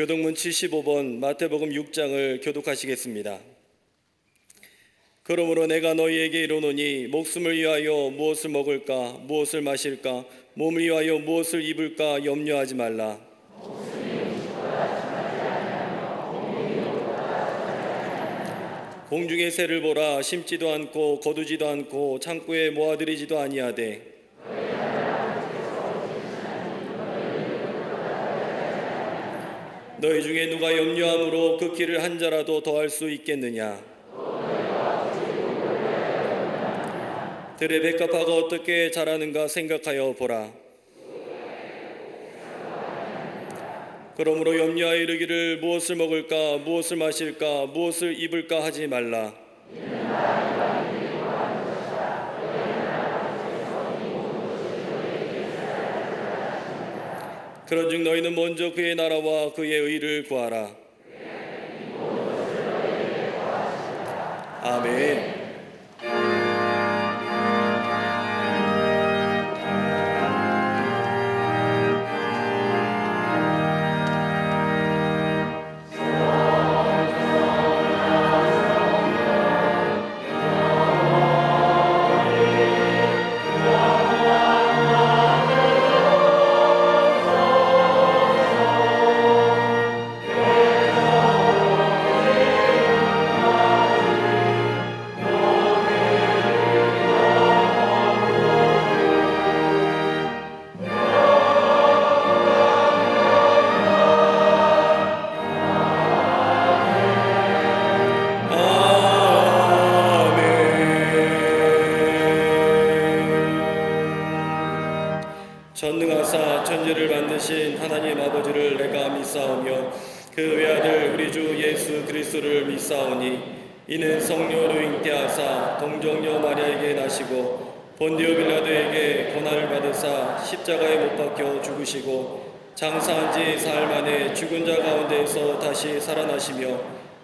교독문 75번 마태복음 6장을 교독하시겠습니다. 그러므로 내가 너희에게 이르노니 목숨을 위하여 무엇을 먹을까 무엇을 마실까 몸을 위하여 무엇을 입을까 염려하지 말라. 공중의 새를 보라. 심지도 않고 거두지도 않고 창고에 모아들이지도 아니하되 너희 중에 누가 염려함으로 그 길을 한 자라도 더할 수 있겠느냐? 들의 백합화가 어떻게 자라는가 생각하여 보라. 그러므로 염려하여 이르기를 무엇을 먹을까 무엇을 마실까 무엇을 입을까 하지 말라. 그런즉 너희는 먼저 그의 나라와 그의 의를 구하라. 아멘. 전능하사 천지를 만드신 하나님 아버지를 내가 믿사오며 그 외아들 우리 주 예수 그리스도를 믿사오니 이는 성령으로 잉태하사 동정녀 마리아에게 나시고 본디오 빌라도에게 고난을 받으사 십자가에 못 박혀 죽으시고 장사한 지 사흘 만에 죽은 자 가운데에서 다시 살아나시며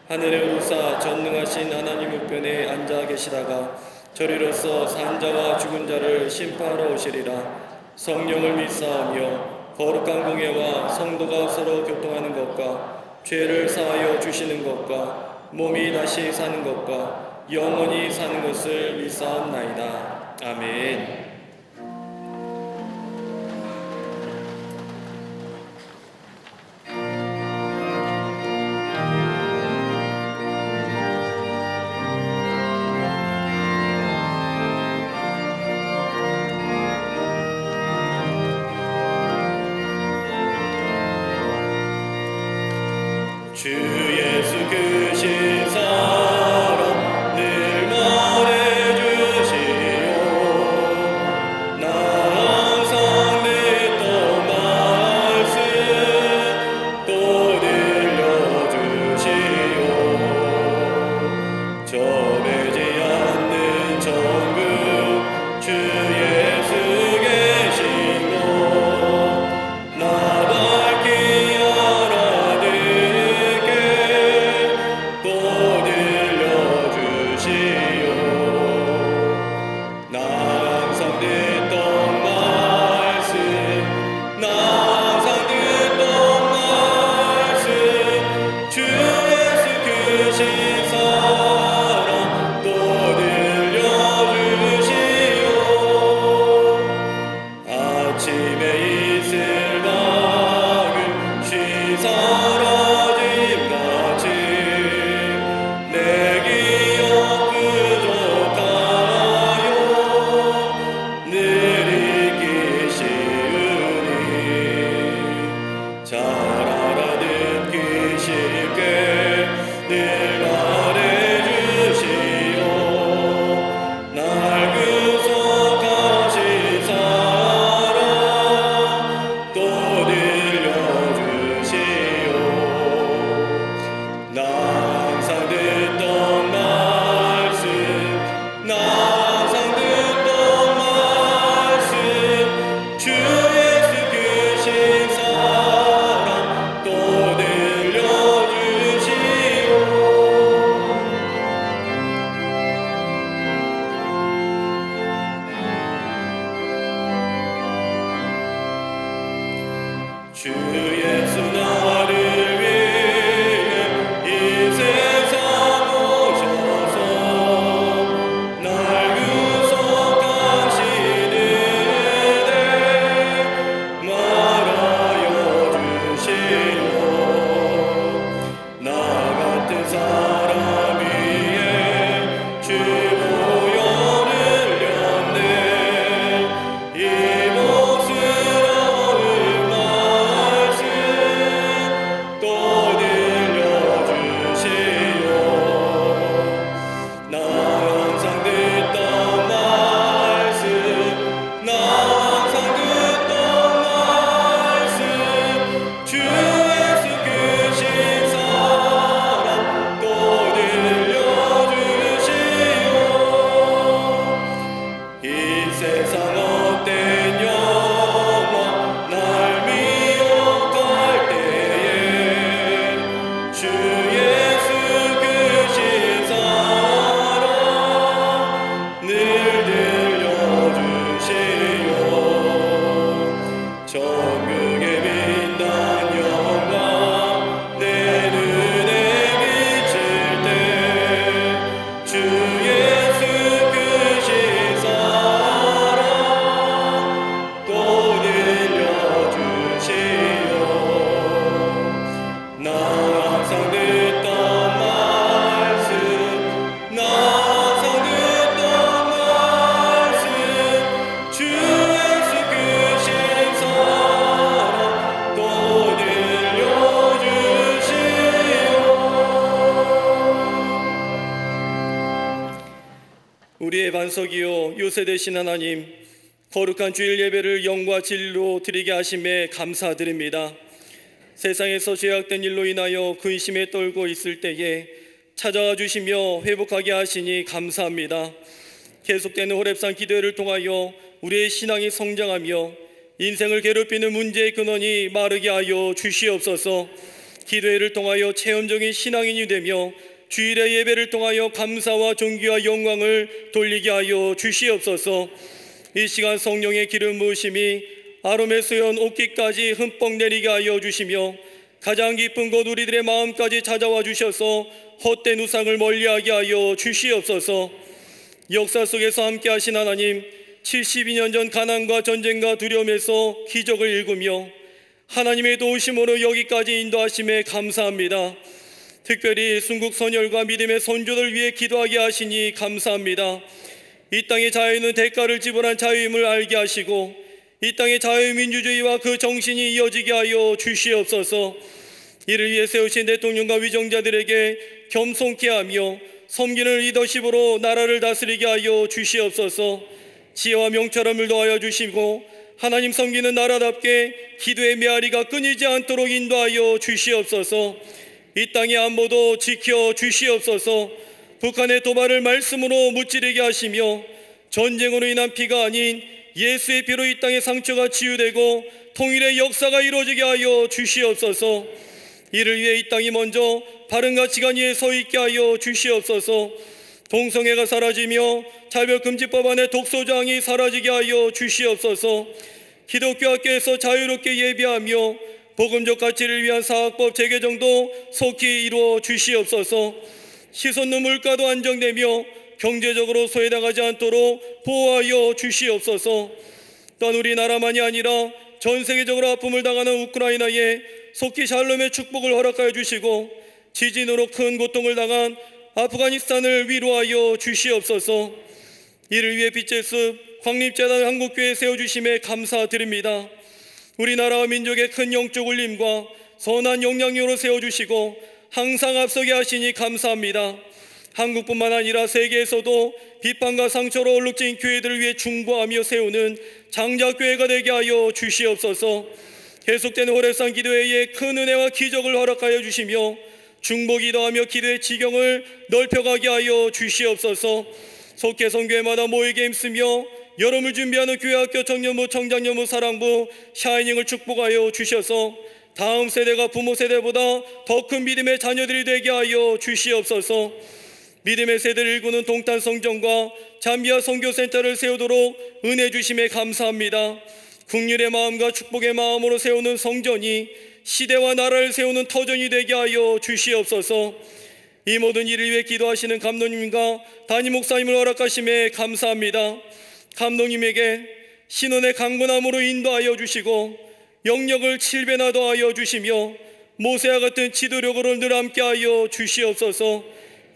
하늘에 오르사 전능하신 하나님 우편에 앉아 계시다가 저리로서 산 자와 죽은 자를 심판하러 오시리라. 성령을 믿사오며 거룩한 공예와 성도가 서로 교통하는 것과 죄를 사하여 주시는 것과 몸이 다시 사는 것과 영원히 사는 것을 믿사옵나이다. 아멘. 주 예수 크신 사랑 늘 말해주시오. 나 항상 듣던 말씀 또 들려주시오. 점해지 않는 천국 주 예수 계신 곳 나 밝히 또 들려주시오. 나 항상 듣던 말씀 나 항상 듣던 말씀 주 예수 크신 사랑 또 들려주시오. 아침에 이슬 막은 쉬 사라짐 같이 내 기억 부족하여 늘 잊기 쉬우니 잘 알아듣기 쉽게 늘 말해주시오. 날 구속하신 사랑 또 들려주시오. 나 항상 듣던 말씀 나 항상 듣던 말씀 주 예수 크신 사랑 또 들려주시오. 주 예수 나를 위해 세상 헛된 영광 날 미혹할 때에 주 예수 크신 사랑 늘 들려주시오. 천국의 빛난 영광 내 눈에 비칠 때 주 예수 크신 사랑 또 들려주시오. 나 항상 듣던 말씀, 나 항상 듣던 말씀, 주 예수 크신 사랑 또 들려주시오. 우리의 반석이요 요새 되신 하나님, 거룩한 주일 예배를 영과 진리로 드리게 하심에 감사드립니다. 세상에서 죄악된 일로 인하여 근심에 떨고 있을 때에 찾아와 주시며 회복하게 하시니 감사합니다. 계속되는 호렙산 기도회를 통하여 우리의 신앙이 성장하며 인생을 괴롭히는 문제의 근원이 마르게 하여 주시옵소서. 기도회를 통하여 체험적인 신앙인이 되며 주일의 예배를 통하여 감사와 존귀와 영광을 돌리게 하여 주시옵소서. 이 시간 성령의 기름 부으심이 아롬의 수연 옷깃까지 흠뻑 내리게 하여 주시며 가장 깊은 곳 우리들의 마음까지 찾아와 주셔서 헛된 우상을 멀리하게 하여 주시옵소서. 역사 속에서 함께 하신 하나님, 72년 전 가난과 전쟁과 두려움에서 기적을 일구며 하나님의 도우심으로 여기까지 인도하심에 감사합니다. 특별히 순국 선열과 믿음의 선조들 위해 기도하게 하시니 감사합니다. 이 땅의 자유는 대가를 지불한 자유임을 알게 하시고 이 땅의 자유민주주의와 그 정신이 이어지게 하여 주시옵소서. 이를 위해 세우신 대통령과 위정자들에게 겸손케 하며 섬기는 리더십으로 나라를 다스리게 하여 주시옵소서. 지혜와 명철함을 더하여 주시고 하나님 섬기는 나라답게 기도의 메아리가 끊이지 않도록 인도하여 주시옵소서. 이 땅의 안보도 지켜 주시옵소서. 북한의 도발을 말씀으로 무찌르게 하시며 전쟁으로 인한 피가 아닌 예수의 피로 이 땅의 상처가 치유되고 통일의 역사가 이루어지게 하여 주시옵소서. 이를 위해 이 땅이 먼저 바른 가치관 위에 서 있게 하여 주시옵소서. 동성애가 사라지며 차별금지법 안에 독소조항이 사라지게 하여 주시옵소서. 기독교 학교에서 자유롭게 예배하며 복음적 가치를 위한 사학법 재개정도 속히 이루어 주시옵소서. 시선는 물가도 안정되며 경제적으로 소외당하지 않도록 보호하여 주시옵소서. 또한 우리나라만이 아니라 전 세계적으로 아픔을 당하는 우크라이나에 속히 샬롬의 축복을 허락하여 주시고 지진으로 큰 고통을 당한 아프가니스탄을 위로하여 주시옵소서. 이를 위해 빛의 숲 광립재단 한국교회 세워주심에 감사드립니다. 우리나라와 민족의 큰 영적 울림과 선한 영향력으로 세워주시고 항상 앞서게 하시니 감사합니다. 한국뿐만 아니라 세계에서도 비판과 상처로 얼룩진 교회들을 위해 중보하며 세우는 장자교회가 되게 하여 주시옵소서. 계속되는 호렙산 기도회에 큰 은혜와 기적을 허락하여 주시며 중보기도하며 기도의 지경을 넓혀가게 하여 주시옵소서. 속해 선교회마다 모이게 힘쓰며 여름을 준비하는 교회학교 청년부 청장년부 사랑부 샤이닝을 축복하여 주셔서 다음 세대가 부모 세대보다 더 큰 믿음의 자녀들이 되게 하여 주시옵소서. 믿음의 세대를 일구는 동탄 성전과 잠비아 선교센터를 세우도록 은혜 주심에 감사합니다. 국률의 마음과 축복의 마음으로 세우는 성전이 시대와 나라를 세우는 터전이 되게 하여 주시옵소서. 이 모든 일을 위해 기도하시는 감독님과 담임 목사님을 허락하심에 감사합니다. 감독님에게 신원의 강건함으로 인도하여 주시고 영역을 7배나 더하여 주시며 모세와 같은 지도력으로 늘 함께하여 주시옵소서.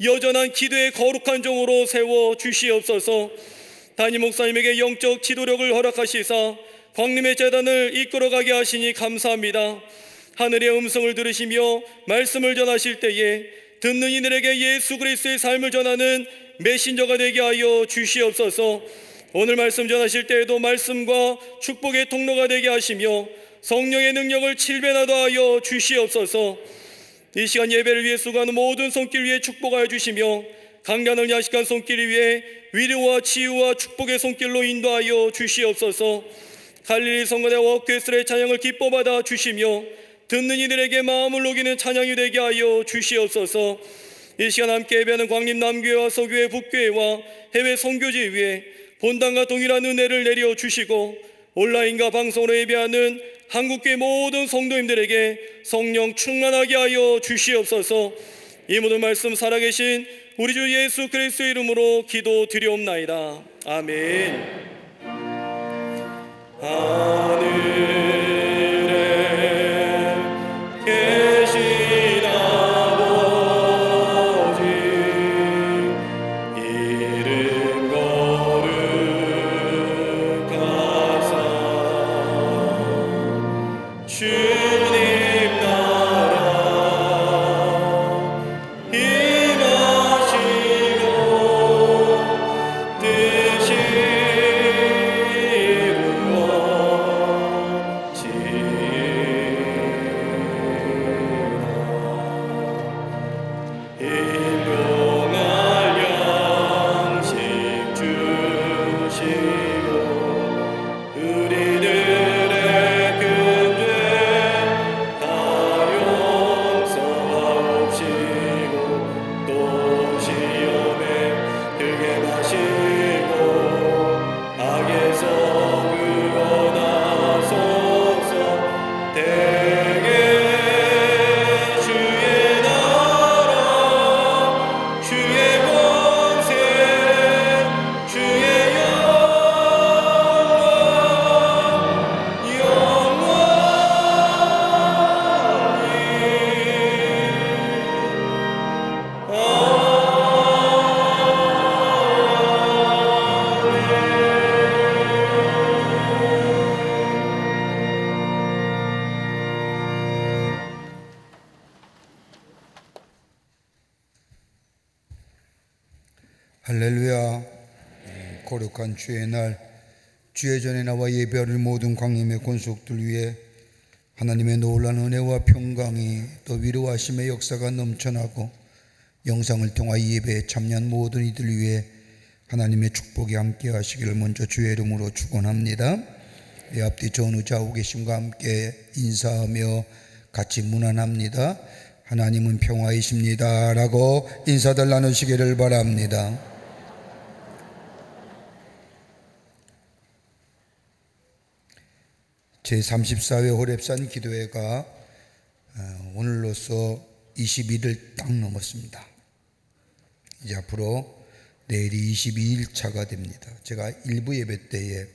여전한 기도의 거룩한 종으로 세워 주시옵소서. 담임 목사님에게 영적 지도력을 허락하시사 광림의 재단을 이끌어가게 하시니 감사합니다. 하늘의 음성을 들으시며 말씀을 전하실 때에 듣는 이들에게 예수 그리스도의 삶을 전하는 메신저가 되게 하여 주시옵소서. 오늘 말씀 전하실 때에도 말씀과 축복의 통로가 되게 하시며 성령의 능력을 7배나 더하여 주시옵소서. 이 시간 예배를 위해 수고하는 모든 손길 위에 축복하여 주시며 강단을 야식한 손길 위에 위로와 치유와 축복의 손길로 인도하여 주시옵소서. 갈릴리 성가대와 괴술의 찬양을 기뻐 받아 주시며 듣는 이들에게 마음을 녹이는 찬양이 되게 하여 주시옵소서. 이 시간 함께 예배하는 광림 남교회와 서교회 북교회와 해외 선교지 위에 본당과 동일한 은혜를 내려 주시고 온라인과 방송으로 예배하는 한국교회 모든 성도님들에게 성령 충만하게 하여 주시옵소서. 이 모든 말씀 살아계신 우리 주 예수 그리스도의 이름으로 기도드리옵나이다. 아멘. 하늘에 계신 아버지 이름 거룩하사 주님 나라 임하시고 뜻이 할렐루야. 거룩한 주의 날, 주의 전에 나와 예배하는 모든 광림의 권속들 위해 하나님의 놀라운 은혜와 평강이 또 위로하심의 역사가 넘쳐나고 영상을 통하여 예배에 참여한 모든 이들 위해 하나님의 축복이 함께 하시기를 먼저 주의 이름으로 축원합니다. 앞뒤 전후 좌우 계심과 함께 인사하며 같이 문안합니다. 하나님은 평화이십니다 라고 인사들 나누시기를 바랍니다. 제34회 호렙산 기도회가 오늘로써 20일을 딱 넘었습니다. 이제 앞으로 내일이 22일 차가 됩니다. 제가 일부 예배 때에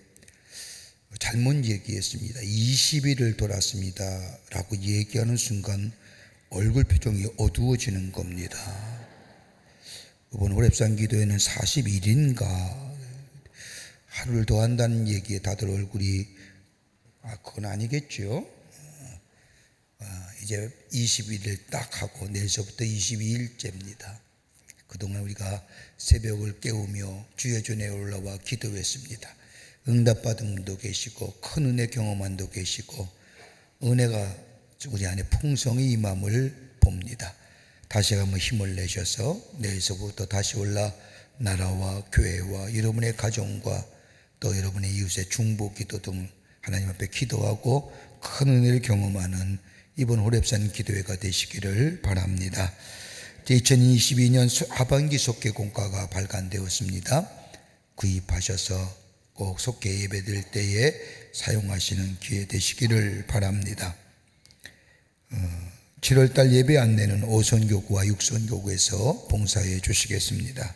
잘못 얘기했습니다. 20일을 돌았습니다 라고 얘기하는 순간 얼굴 표정이 어두워지는 겁니다. 이번 호렙산 기도회는 41일인가 하루를 더 한다는 얘기에 다들 얼굴이 그건 아니겠죠. 이제 20일을 딱 하고 내일서부터 22일째입니다. 그동안 우리가 새벽을 깨우며 주의 전에 올라와 기도했습니다. 응답받은 분도 계시고 큰 은혜 경험한 분도 계시고 은혜가 우리 안에 풍성히 임함을 봅니다. 다시 한번 힘을 내셔서 내일서부터 다시 올라 나라와 교회와 여러분의 가정과 또 여러분의 이웃의 중보 기도 등 하나님 앞에 기도하고 큰 은혜를 경험하는 이번 호렙산 기도회가 되시기를 바랍니다. 2022년 하반기 속계 공과가 발간되었습니다. 구입하셔서 꼭 속계 예배 드릴 때에 사용하시는 기회 되시기를 바랍니다. 7월달 예배 안내는 5선교구와 6선교구에서 봉사해 주시겠습니다.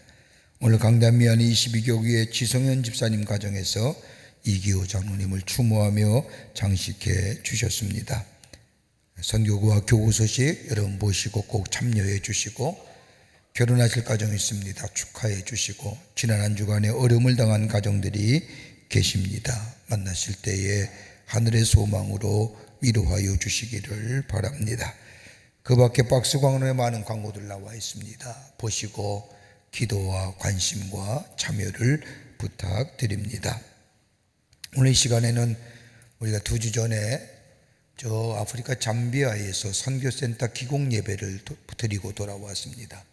오늘 강단미안 22교구의 지성현 집사님 가정에서 이기호 장로님을 추모하며 장식해 주셨습니다. 선교구와 교구 소식 여러분 모시고 꼭 참여해 주시고 결혼하실 가정이 있습니다. 축하해 주시고 지난 한 주간에 어려움을 당한 가정들이 계십니다. 만나실 때에 하늘의 소망으로 위로하여 주시기를 바랍니다. 그 밖에 박스 광고에 많은 광고들 나와 있습니다. 보시고 기도와 관심과 참여를 부탁드립니다. 오늘 이 시간에는 우리가 2주 전에 저 아프리카 잠비아에서 선교센터 기공 예배를 드리고 돌아왔습니다.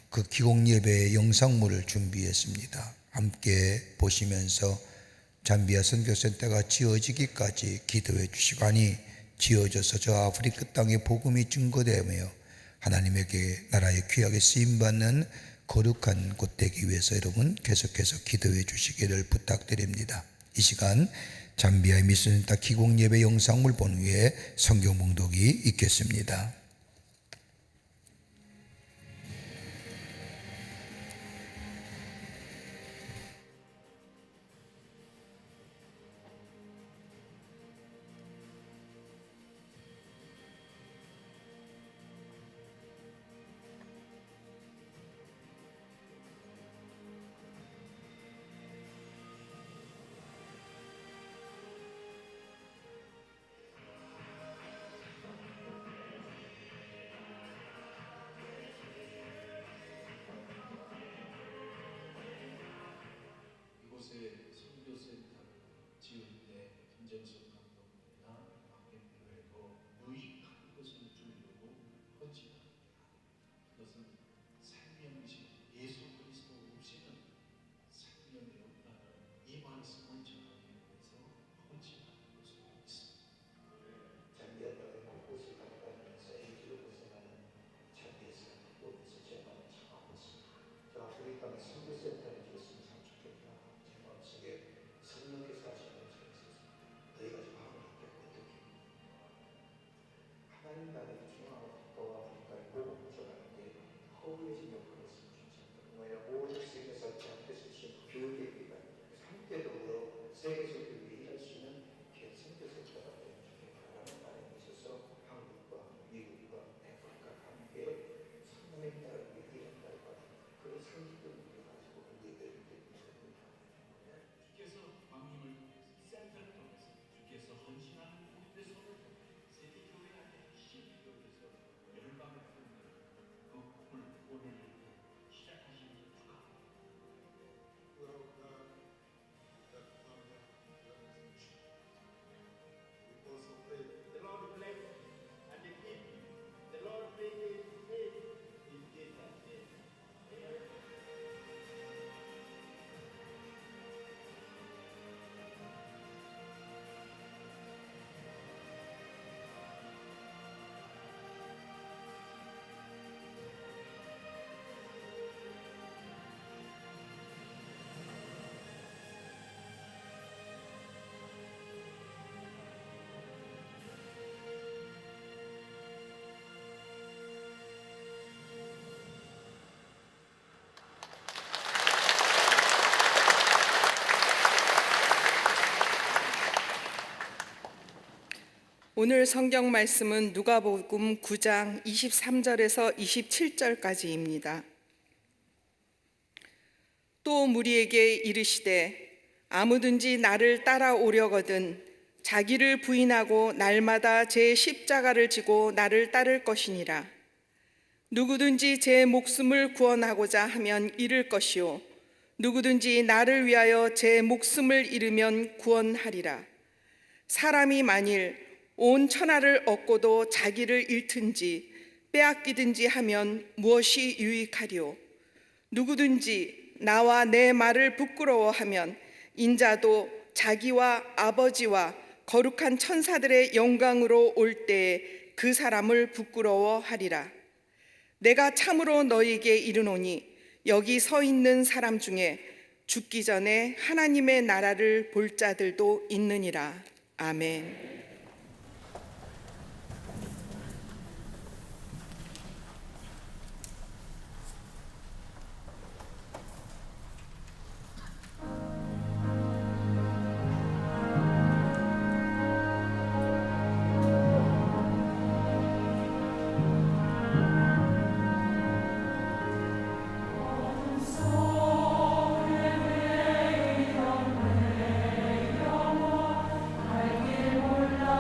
그 기공 예배의 영상물을 준비했습니다. 함께 보시면서 잠비아 선교센터가 지어지기까지 기도해 주시고, 아니 지어져서 저 아프리카 땅에 복음이 증거되며 하나님에게 나라의 귀하게 쓰임받는 거룩한 곳 되기 위해서 여러분 계속해서 기도해 주시기를 부탁드립니다. 이 시간 잠비아의 미션센터 기공 예배 영상물 본 후에 성경 봉독이 있겠습니다. 이곳에 선교센터를 지을 때 김정석 감독님이나 박경표에도 유익한 것을 주려고 헌신합니다. 그것은 생명이신 예수 그리스도 없이는 생명이 없다는 이 말씀을 전하기 위해서 헌신하는 것으로 있습니다. 잠비아 땅의 곳곳을 돌아다니면서 애기로 고생하는 잠비아 사람들 보면서 제 마음을 참 아팠습니다. 저 아프리카 땅에 선교센터를 지었으면 참 좋겠다. 제 마음속에 선명하게 사시는 것이 있었습니다. 너희가 좀 아프리카에 어떻게 하나님 나라의 중앙아프리카와 아프리카의 복음을 전하는데 허울해진 역할을 했으면 좋겠다. 뭐야 모든 세계에서 제한테서 신 교회들이다. 함께 더불어 세계적으로 일할 수 있는 선교센터가 되면 좋겠다라는 바람이 있어서 한국과 미국과 아프리카 함께 성령의 나라를 위해 일한다고 하는 그런 상식들을 가지고 예배를 드립니다. 주께서 광림을 센터를 통해서 주께서 헌신하는 우리의 손을 통해 세계교회 안에 시기교회에서 열방을 품는 그 꿈을 오늘 시작하신 것 축하합니다. The Lord bless you and keep you. The Lord make his face his gaze on you. 오늘 성경 말씀은 누가복음 9장 23절에서 27절까지입니다. 또 무리에게 이르시되 아무든지 나를 따라오려거든 자기를 부인하고 날마다 제 십자가를 지고 나를 따를 것이니라. 누구든지 제 목숨을 구원하고자 하면 잃을 것이요 누구든지 나를 위하여 제 목숨을 잃으면 구원하리라. 사람이 만일 온 천하를 얻고도 자기를 잃든지 빼앗기든지 하면 무엇이 유익하리요? 누구든지 나와 내 말을 부끄러워하면 인자도 자기와 아버지와 거룩한 천사들의 영광으로 올 때에 그 사람을 부끄러워하리라. 내가 참으로 너희에게 이르노니 여기 서 있는 사람 중에 죽기 전에 하나님의 나라를 볼 자들도 있느니라. 아멘. 몰라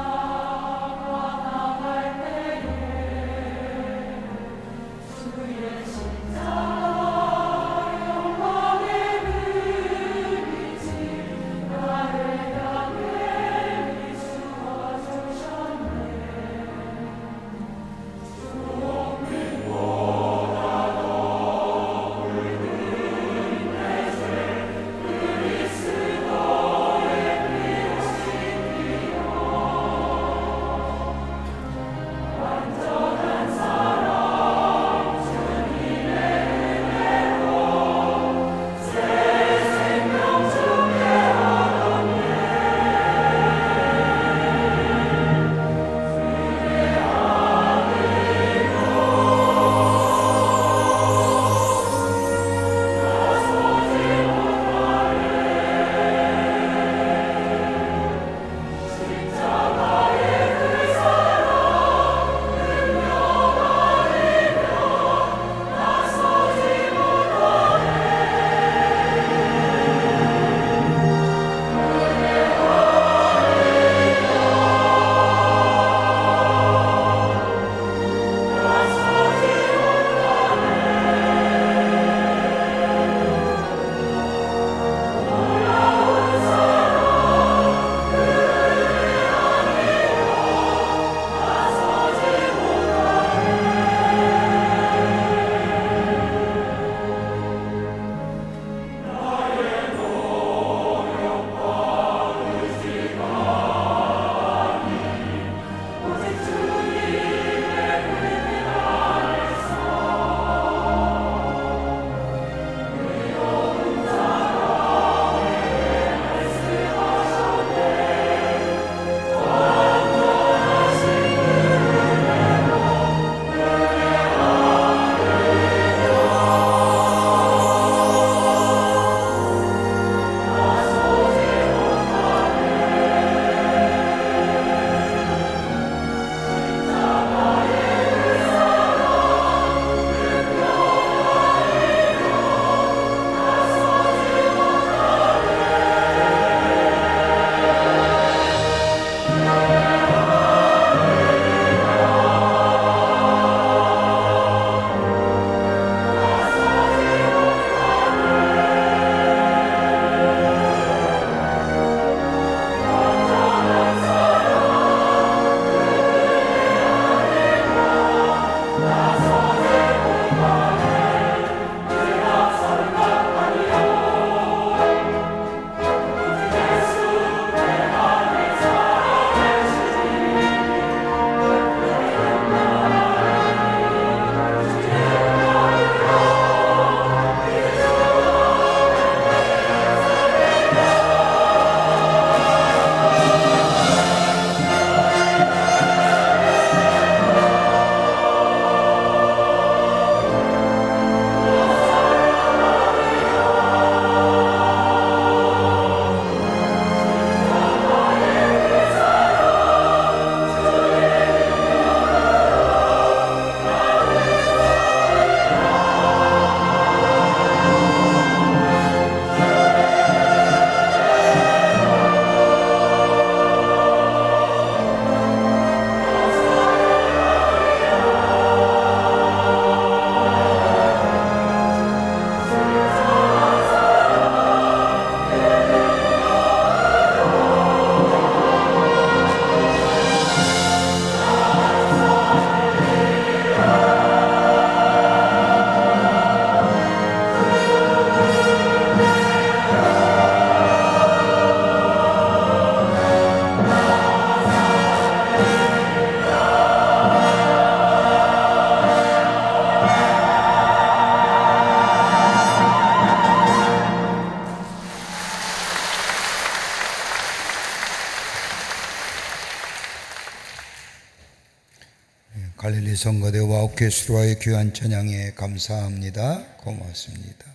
갈릴리 성가대와 오케스트라의 귀한 찬양에 감사합니다. 고맙습니다.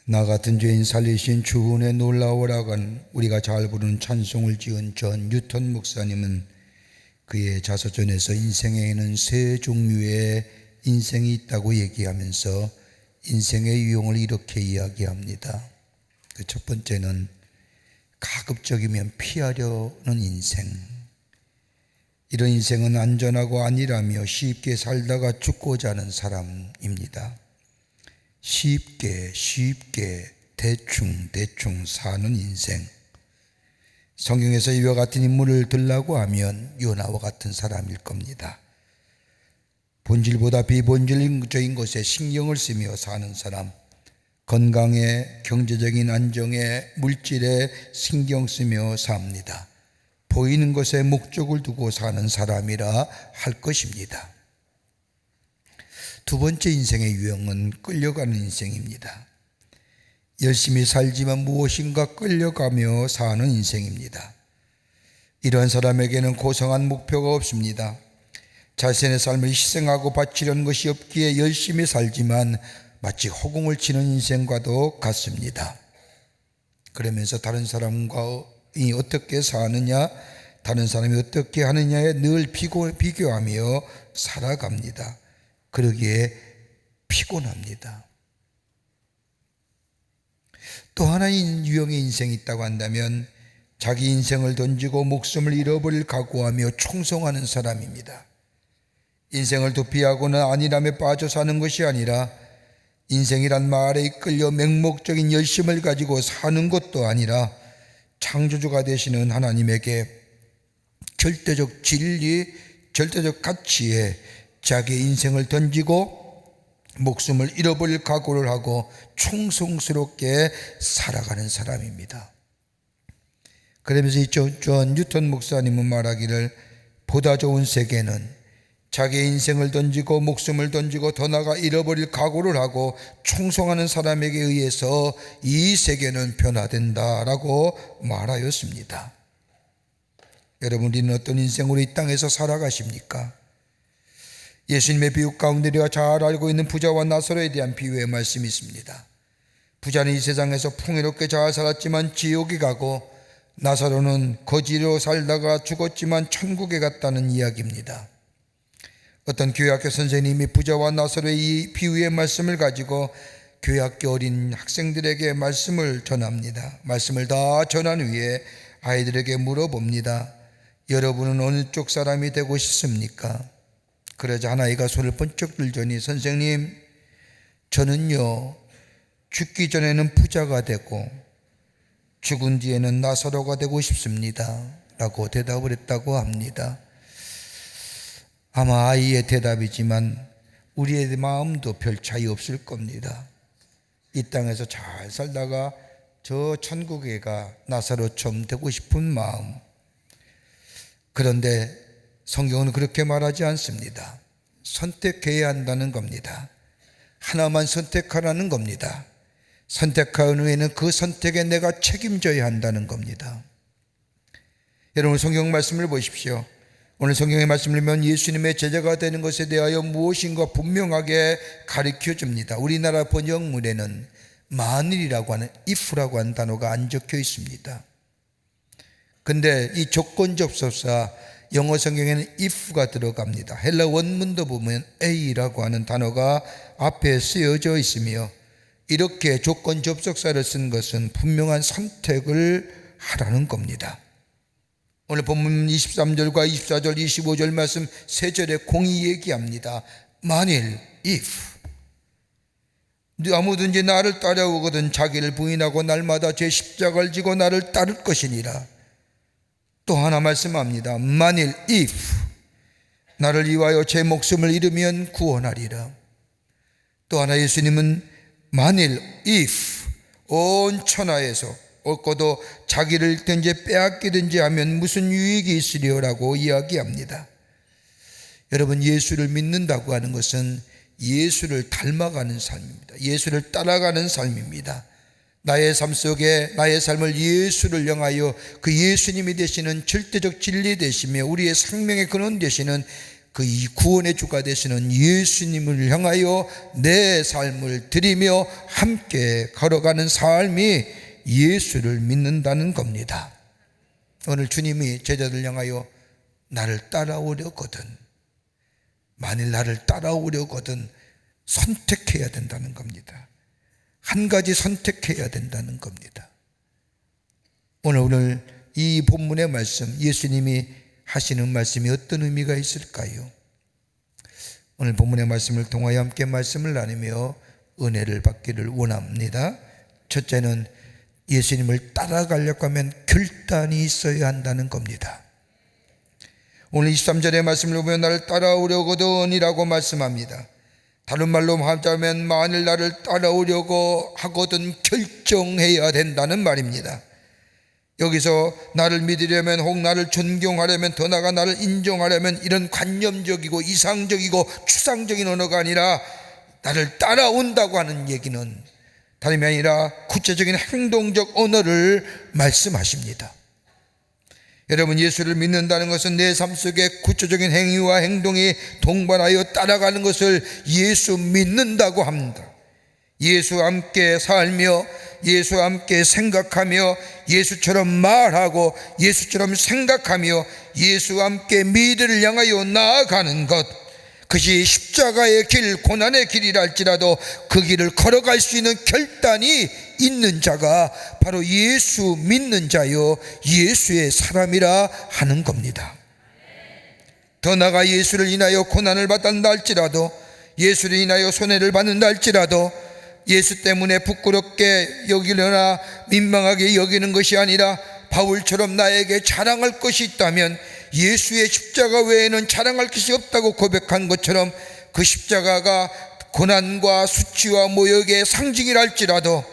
나 같은 죄인 살리신 주은의 놀라워라간 우리가 잘 부르는 찬송을 지은 전 뉴턴 목사님은 그의 자서전에서 인생에는 세 종류의 인생이 있다고 얘기하면서 인생의 유형을 이렇게 이야기합니다. 그 첫 번째는 가급적이면 피하려는 인생. 이런 인생은 안전하고 안일하며 쉽게 살다가 죽고자 하는 사람입니다. 쉽게 대충 사는 인생. 성경에서 이와 같은 인물을 들라고 하면 요나와 같은 사람일 겁니다. 본질보다 비본질적인 것에 신경을 쓰며 사는 사람, 건강에, 경제적인 안정에, 물질에 신경 쓰며 삽니다. 보이는 것에 목적을 두고 사는 사람이라 할 것입니다. 두 번째 인생의 유형은 끌려가는 인생입니다. 열심히 살지만 무엇인가 끌려가며 사는 인생입니다. 이러한 사람에게는 고상한 목표가 없습니다. 자신의 삶을 희생하고 바치려는 것이 없기에 열심히 살지만 마치 허공을 치는 인생과도 같습니다. 그러면서 다른 사람과 어떻게 사느냐, 다른 사람이 어떻게 하느냐에 늘 비교하며 살아갑니다. 그러기에 피곤합니다. 또 하나의 유형의 인생이 있다고 한다면 자기 인생을 던지고 목숨을 잃어버릴 각오하며 충성하는 사람입니다. 인생을 도피하거나 안일함에 빠져 사는 것이 아니라 인생이란 말에 이끌려 맹목적인 열심을 가지고 사는 것도 아니라 창조주가 되시는 하나님에게 절대적 진리, 절대적 가치에 자기의 인생을 던지고 목숨을 잃어버릴 각오를 하고 충성스럽게 살아가는 사람입니다. 그러면서 존 뉴턴 목사님은 말하기를 보다 좋은 세계는 자기의 인생을 던지고 목숨을 던지고 더 나아가 잃어버릴 각오를 하고 충성하는 사람에게 의해서 이 세계는 변화된다라고 말하였습니다. 여러분, 우리는 어떤 인생으로 이 땅에서 살아가십니까? 예수님의 비유 가운데 우리가 잘 알고 있는 부자와 나사로에 대한 비유의 말씀이 있습니다. 부자는 이 세상에서 풍요롭게 잘 살았지만 지옥에 가고 나사로는 거지로 살다가 죽었지만 천국에 갔다는 이야기입니다. 어떤 교회학교 선생님이 부자와 나사로의 이 비유의 말씀을 가지고 교회학교 어린 학생들에게 말씀을 전합니다. 말씀을 다 전한 후에 아이들에게 물어봅니다. 여러분은 어느 쪽 사람이 되고 싶습니까? 그러자 한 아이가 손을 번쩍 들더니 선생님, 저는요 죽기 전에는 부자가 되고 죽은 뒤에는 나사로가 되고 싶습니다 라고 대답을 했다고 합니다. 아마 아이의 대답이지만 우리의 마음도 별 차이 없을 겁니다. 이 땅에서 잘 살다가 저 천국에 가 나사로처럼 되고 싶은 마음. 그런데 성경은 그렇게 말하지 않습니다. 선택해야 한다는 겁니다. 하나만 선택하라는 겁니다. 선택한 후에는 그 선택에 내가 책임져야 한다는 겁니다. 여러분, 성경 말씀을 보십시오. 오늘 성경의 말씀을 보면 예수님의 제자가 되는 것에 대하여 무엇인가 분명하게 가르쳐 줍니다. 우리나라 번역문에는 만일이라고 하는 if라고 하는 단어가 안 적혀 있습니다. 근데 이 조건접속사 영어 성경에는 if가 들어갑니다. 헬라 원문도 보면 a라고 하는 단어가 앞에 쓰여져 있으며 이렇게 조건접속사를 쓴 것은 분명한 선택을 하라는 겁니다. 오늘 본문 23절과 24절, 25절 말씀 세 절에 공이 얘기합니다. 만일, if 아무든지 나를 따라오거든 자기를 부인하고 날마다 제 십자가를 지고 나를 따를 것이니라. 또 하나 말씀합니다. 만일, if 나를 위하여 제 목숨을 잃으면 구원하리라. 또 하나 예수님은 만일, if 온 천하에서 얻고도 자기를 잃든지 빼앗기든지 하면 무슨 유익이 있으리요라고 이야기합니다. 여러분, 예수를 믿는다고 하는 것은 예수를 닮아가는 삶입니다. 예수를 따라가는 삶입니다. 나의 삶 속에 나의 삶을 예수를 향하여 그 예수님이 되시는 절대적 진리 되시며 우리의 생명의 근원 되시는 그 이 구원의 주가 되시는 예수님을 향하여 내 삶을 드리며 함께 걸어가는 삶이 예수를 믿는다는 겁니다. 오늘 주님이 제자들 향하여 나를 따라오려거든, 만일 나를 따라오려거든 선택해야 된다는 겁니다. 한 가지 선택해야 된다는 겁니다. 오늘 이 본문의 말씀, 예수님이 하시는 말씀이 어떤 의미가 있을까요? 오늘 본문의 말씀을 통하여 함께 말씀을 나누며 은혜를 받기를 원합니다. 첫째는 예수님을 따라가려고 하면 결단이 있어야 한다는 겁니다. 오늘 23절의 말씀을 보면 나를 따라오려거든 이라고 말씀합니다. 다른 말로 하자면 만일 나를 따라오려고 하거든 결정해야 된다는 말입니다. 여기서 나를 믿으려면, 혹 나를 존경하려면, 더 나아가 나를 인정하려면 이런 관념적이고 이상적이고 추상적인 언어가 아니라 나를 따라온다고 하는 얘기는 다름이 아니라 구체적인 행동적 언어를 말씀하십니다. 여러분, 예수를 믿는다는 것은 내 삶 속에 구체적인 행위와 행동이 동반하여 따라가는 것을 예수 믿는다고 합니다. 예수와 함께 살며 예수와 함께 생각하며 예수처럼 말하고 예수처럼 생각하며 예수와 함께 미래를 향하여 나아가는 것, 그것이 십자가의 길, 고난의 길이라 할지라도 그 길을 걸어갈 수 있는 결단이 있는 자가 바로 예수 믿는 자요 예수의 사람이라 하는 겁니다. 더 나아가 예수를 인하여 고난을 받는다 할지라도, 예수를 인하여 손해를 받는다 할지라도 예수 때문에 부끄럽게 여기거나 민망하게 여기는 것이 아니라 바울처럼 나에게 자랑할 것이 있다면 예수의 십자가 외에는 자랑할 것이 없다고 고백한 것처럼 그 십자가가 고난과 수치와 모욕의 상징이라 할지라도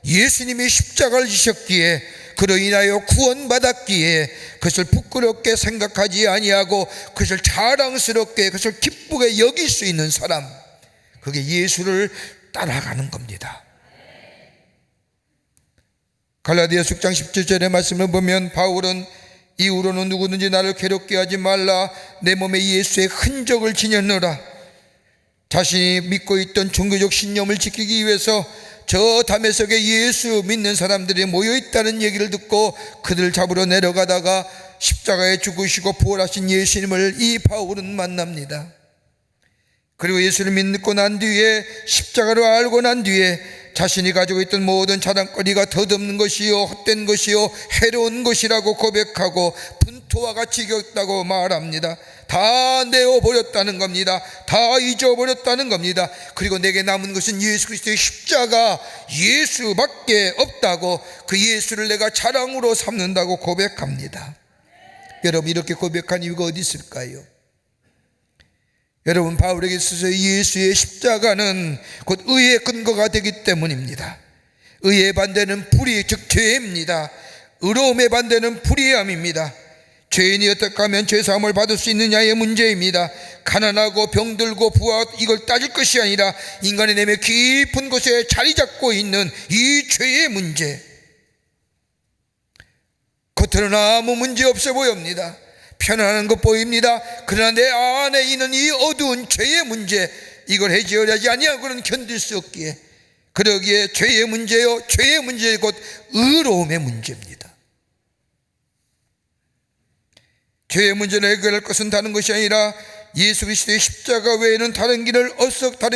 예수님이 십자가를 지셨기에 그로 인하여 구원받았기에 그것을 부끄럽게 생각하지 아니하고 그것을 자랑스럽게, 그것을 기쁘게 여길 수 있는 사람, 그게 예수를 따라가는 겁니다. 갈라디아서 6장 17절의 말씀을 보면 바울은 이후로는 누구든지 나를 괴롭게 하지 말라, 내 몸에 예수의 흔적을 지녔노라. 자신이 믿고 있던 종교적 신념을 지키기 위해서 저 담에석에 예수 믿는 사람들이 모여있다는 얘기를 듣고 그들을 잡으러 내려가다가 십자가에 죽으시고 부활하신 예수님을 이 바울은 만납니다. 그리고 예수를 믿고 난 뒤에, 십자가를 알고 난 뒤에 자신이 가지고 있던 모든 자랑거리가 덧없는 것이요 헛된 것이요 해로운 것이라고 고백하고 분토화가 지겹다고 말합니다. 다 내어버렸다는 겁니다. 다 잊어버렸다는 겁니다. 그리고 내게 남은 것은 예수 그리스도의 십자가, 예수밖에 없다고, 그 예수를 내가 자랑으로 삼는다고 고백합니다. 여러분, 이렇게 고백한 이유가 어디 있을까요? 여러분, 바울에게 있어서 예수의 십자가는 곧 의의 근거가 되기 때문입니다. 의의 반대는 불의, 즉 죄입니다. 의로움의 반대는 불의함입니다. 죄인이 어떻게 하면 죄사함을 받을 수 있느냐의 문제입니다. 가난하고 병들고 부하, 이걸 따질 것이 아니라 인간의 내면 깊은 곳에 자리 잡고 있는 이 죄의 문제, 겉으로는 아무 문제 없어 보입니다. 편안한 것 보입니다. 그러나 내 안에 있는 이 어두운 죄의 문제, 이걸 해결하지 아니하고는 견딜 수 없기에, 그러기에 죄의 문제요, 죄의 문제 곧 의로움의 문제입니다. 죄의 문제를 해결할 것은 다른 것이 아니라 예수 그리스도의 십자가 외에는 다른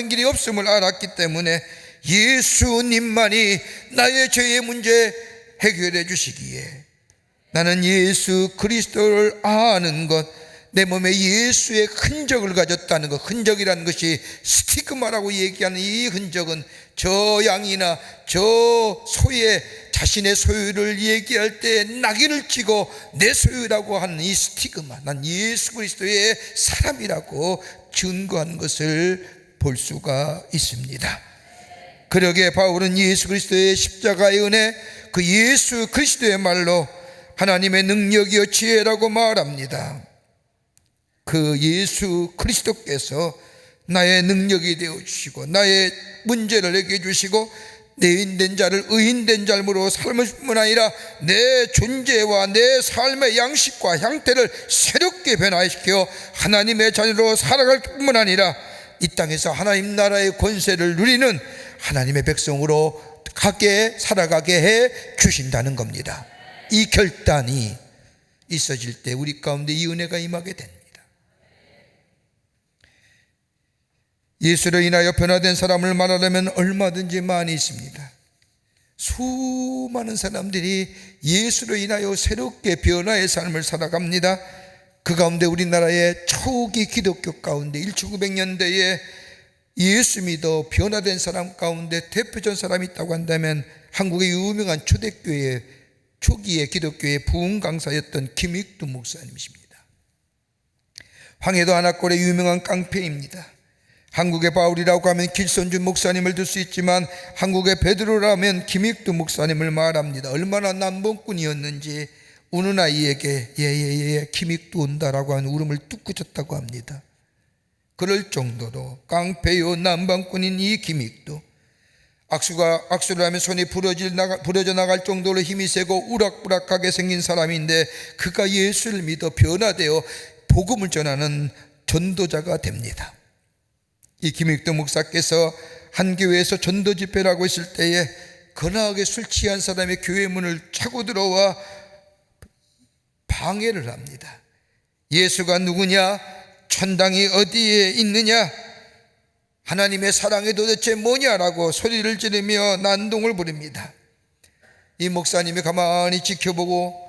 길이 없음을 알았기 때문에 예수님만이 나의 죄의 문제 해결해 주시기에 나는 예수 그리스도를 아는 것, 내 몸에 예수의 흔적을 가졌다는 것, 흔적이라는 것이 스티그마라고 얘기하는 이 흔적은 저 양이나 저 소의 자신의 소유를 얘기할 때 낙인을 찍고 내 소유라고 하는 이 스티그마, 난 예수 그리스도의 사람이라고 증거하는 것을 볼 수가 있습니다. 그러기에 바울은 예수 그리스도의 십자가의 은혜, 그 예수 그리스도의 말로 하나님의 능력이요 지혜라고 말합니다. 그 예수 그리스도께서 나의 능력이 되어주시고 나의 문제를 해결해 주시고 내인된 자를 의인된 삶으로 삶을 뿐만 아니라 내 존재와 내 삶의 양식과 형태를 새롭게 변화시켜 하나님의 자녀로 살아갈 뿐만 아니라 이 땅에서 하나님 나라의 권세를 누리는 하나님의 백성으로 살아가게 해 주신다는 겁니다. 이 결단이 있어질 때 우리 가운데 이 은혜가 임하게 됩니다. 예수로 인하여 변화된 사람을 말하려면 얼마든지 많이 있습니다. 수많은 사람들이 예수로 인하여 새롭게 변화의 삶을 살아갑니다. 그 가운데 우리나라의 초기 기독교 가운데 1900년대에 예수 믿어 변화된 사람 가운데 대표적 사람이 있다고 한다면 한국의 유명한 초대교회 초기의 기독교의 부흥 강사였던 김익두 목사님이십니다. 황해도 안악골의 유명한 깡패입니다. 한국의 바울이라고 하면 길선주 목사님을 들 수 있지만 한국의 베드로라면 김익두 목사님을 말합니다. 얼마나 남봉꾼이었는지 우는 아이에게 예예예 김익두 온다라고 하는 울음을 뚝 그쳤다고 합니다. 그럴 정도로 깡패요 남방꾼인 이 김익두, 악수를 하면 손이 부러져 나갈 정도로 힘이 세고 우락부락하게 생긴 사람인데 그가 예수를 믿어 변화되어 복음을 전하는 전도자가 됩니다. 이 김익두 목사께서 한 교회에서 전도 집회를 하고 있을 때에 거나하게 술 취한 사람의 교회 문을 차고 들어와 방해를 합니다. 예수가 누구냐? 천당이 어디에 있느냐? 하나님의 사랑이 도대체 뭐냐라고 소리를 지르며 난동을 부립니다. 이 목사님이 가만히 지켜보고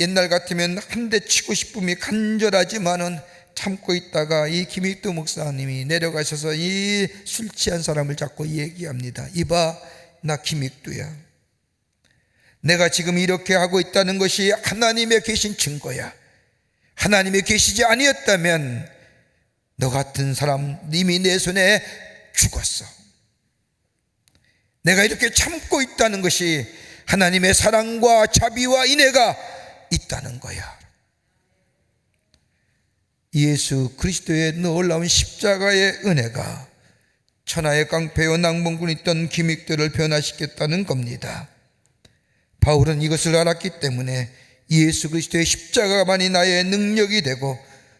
옛날 같으면 한 대 치고 싶음이 간절하지만은 참고 있다가 이 김익두 목사님이 내려가셔서 이 술 취한 사람을 잡고 얘기합니다. 이봐, 나 김익두야. 내가 지금 이렇게 하고 있다는 것이 하나님의 계신 증거야. 하나님이 계시지 아니었다면 너 같은 사람 이미 내 손에 죽었어. 내가 이렇게 참고 있다는 것이 하나님의 사랑과 자비와 인애가 있다는 거야. 예수 그리스도의 놀라운 십자가의 은혜가 천하의 깡패요 낭봉꾼이 있던 김익두를 변화시켰다는 겁니다. 바울은 이것을 알았기 때문에 예수 그리스도의 십자가만이 나의 능력이 되고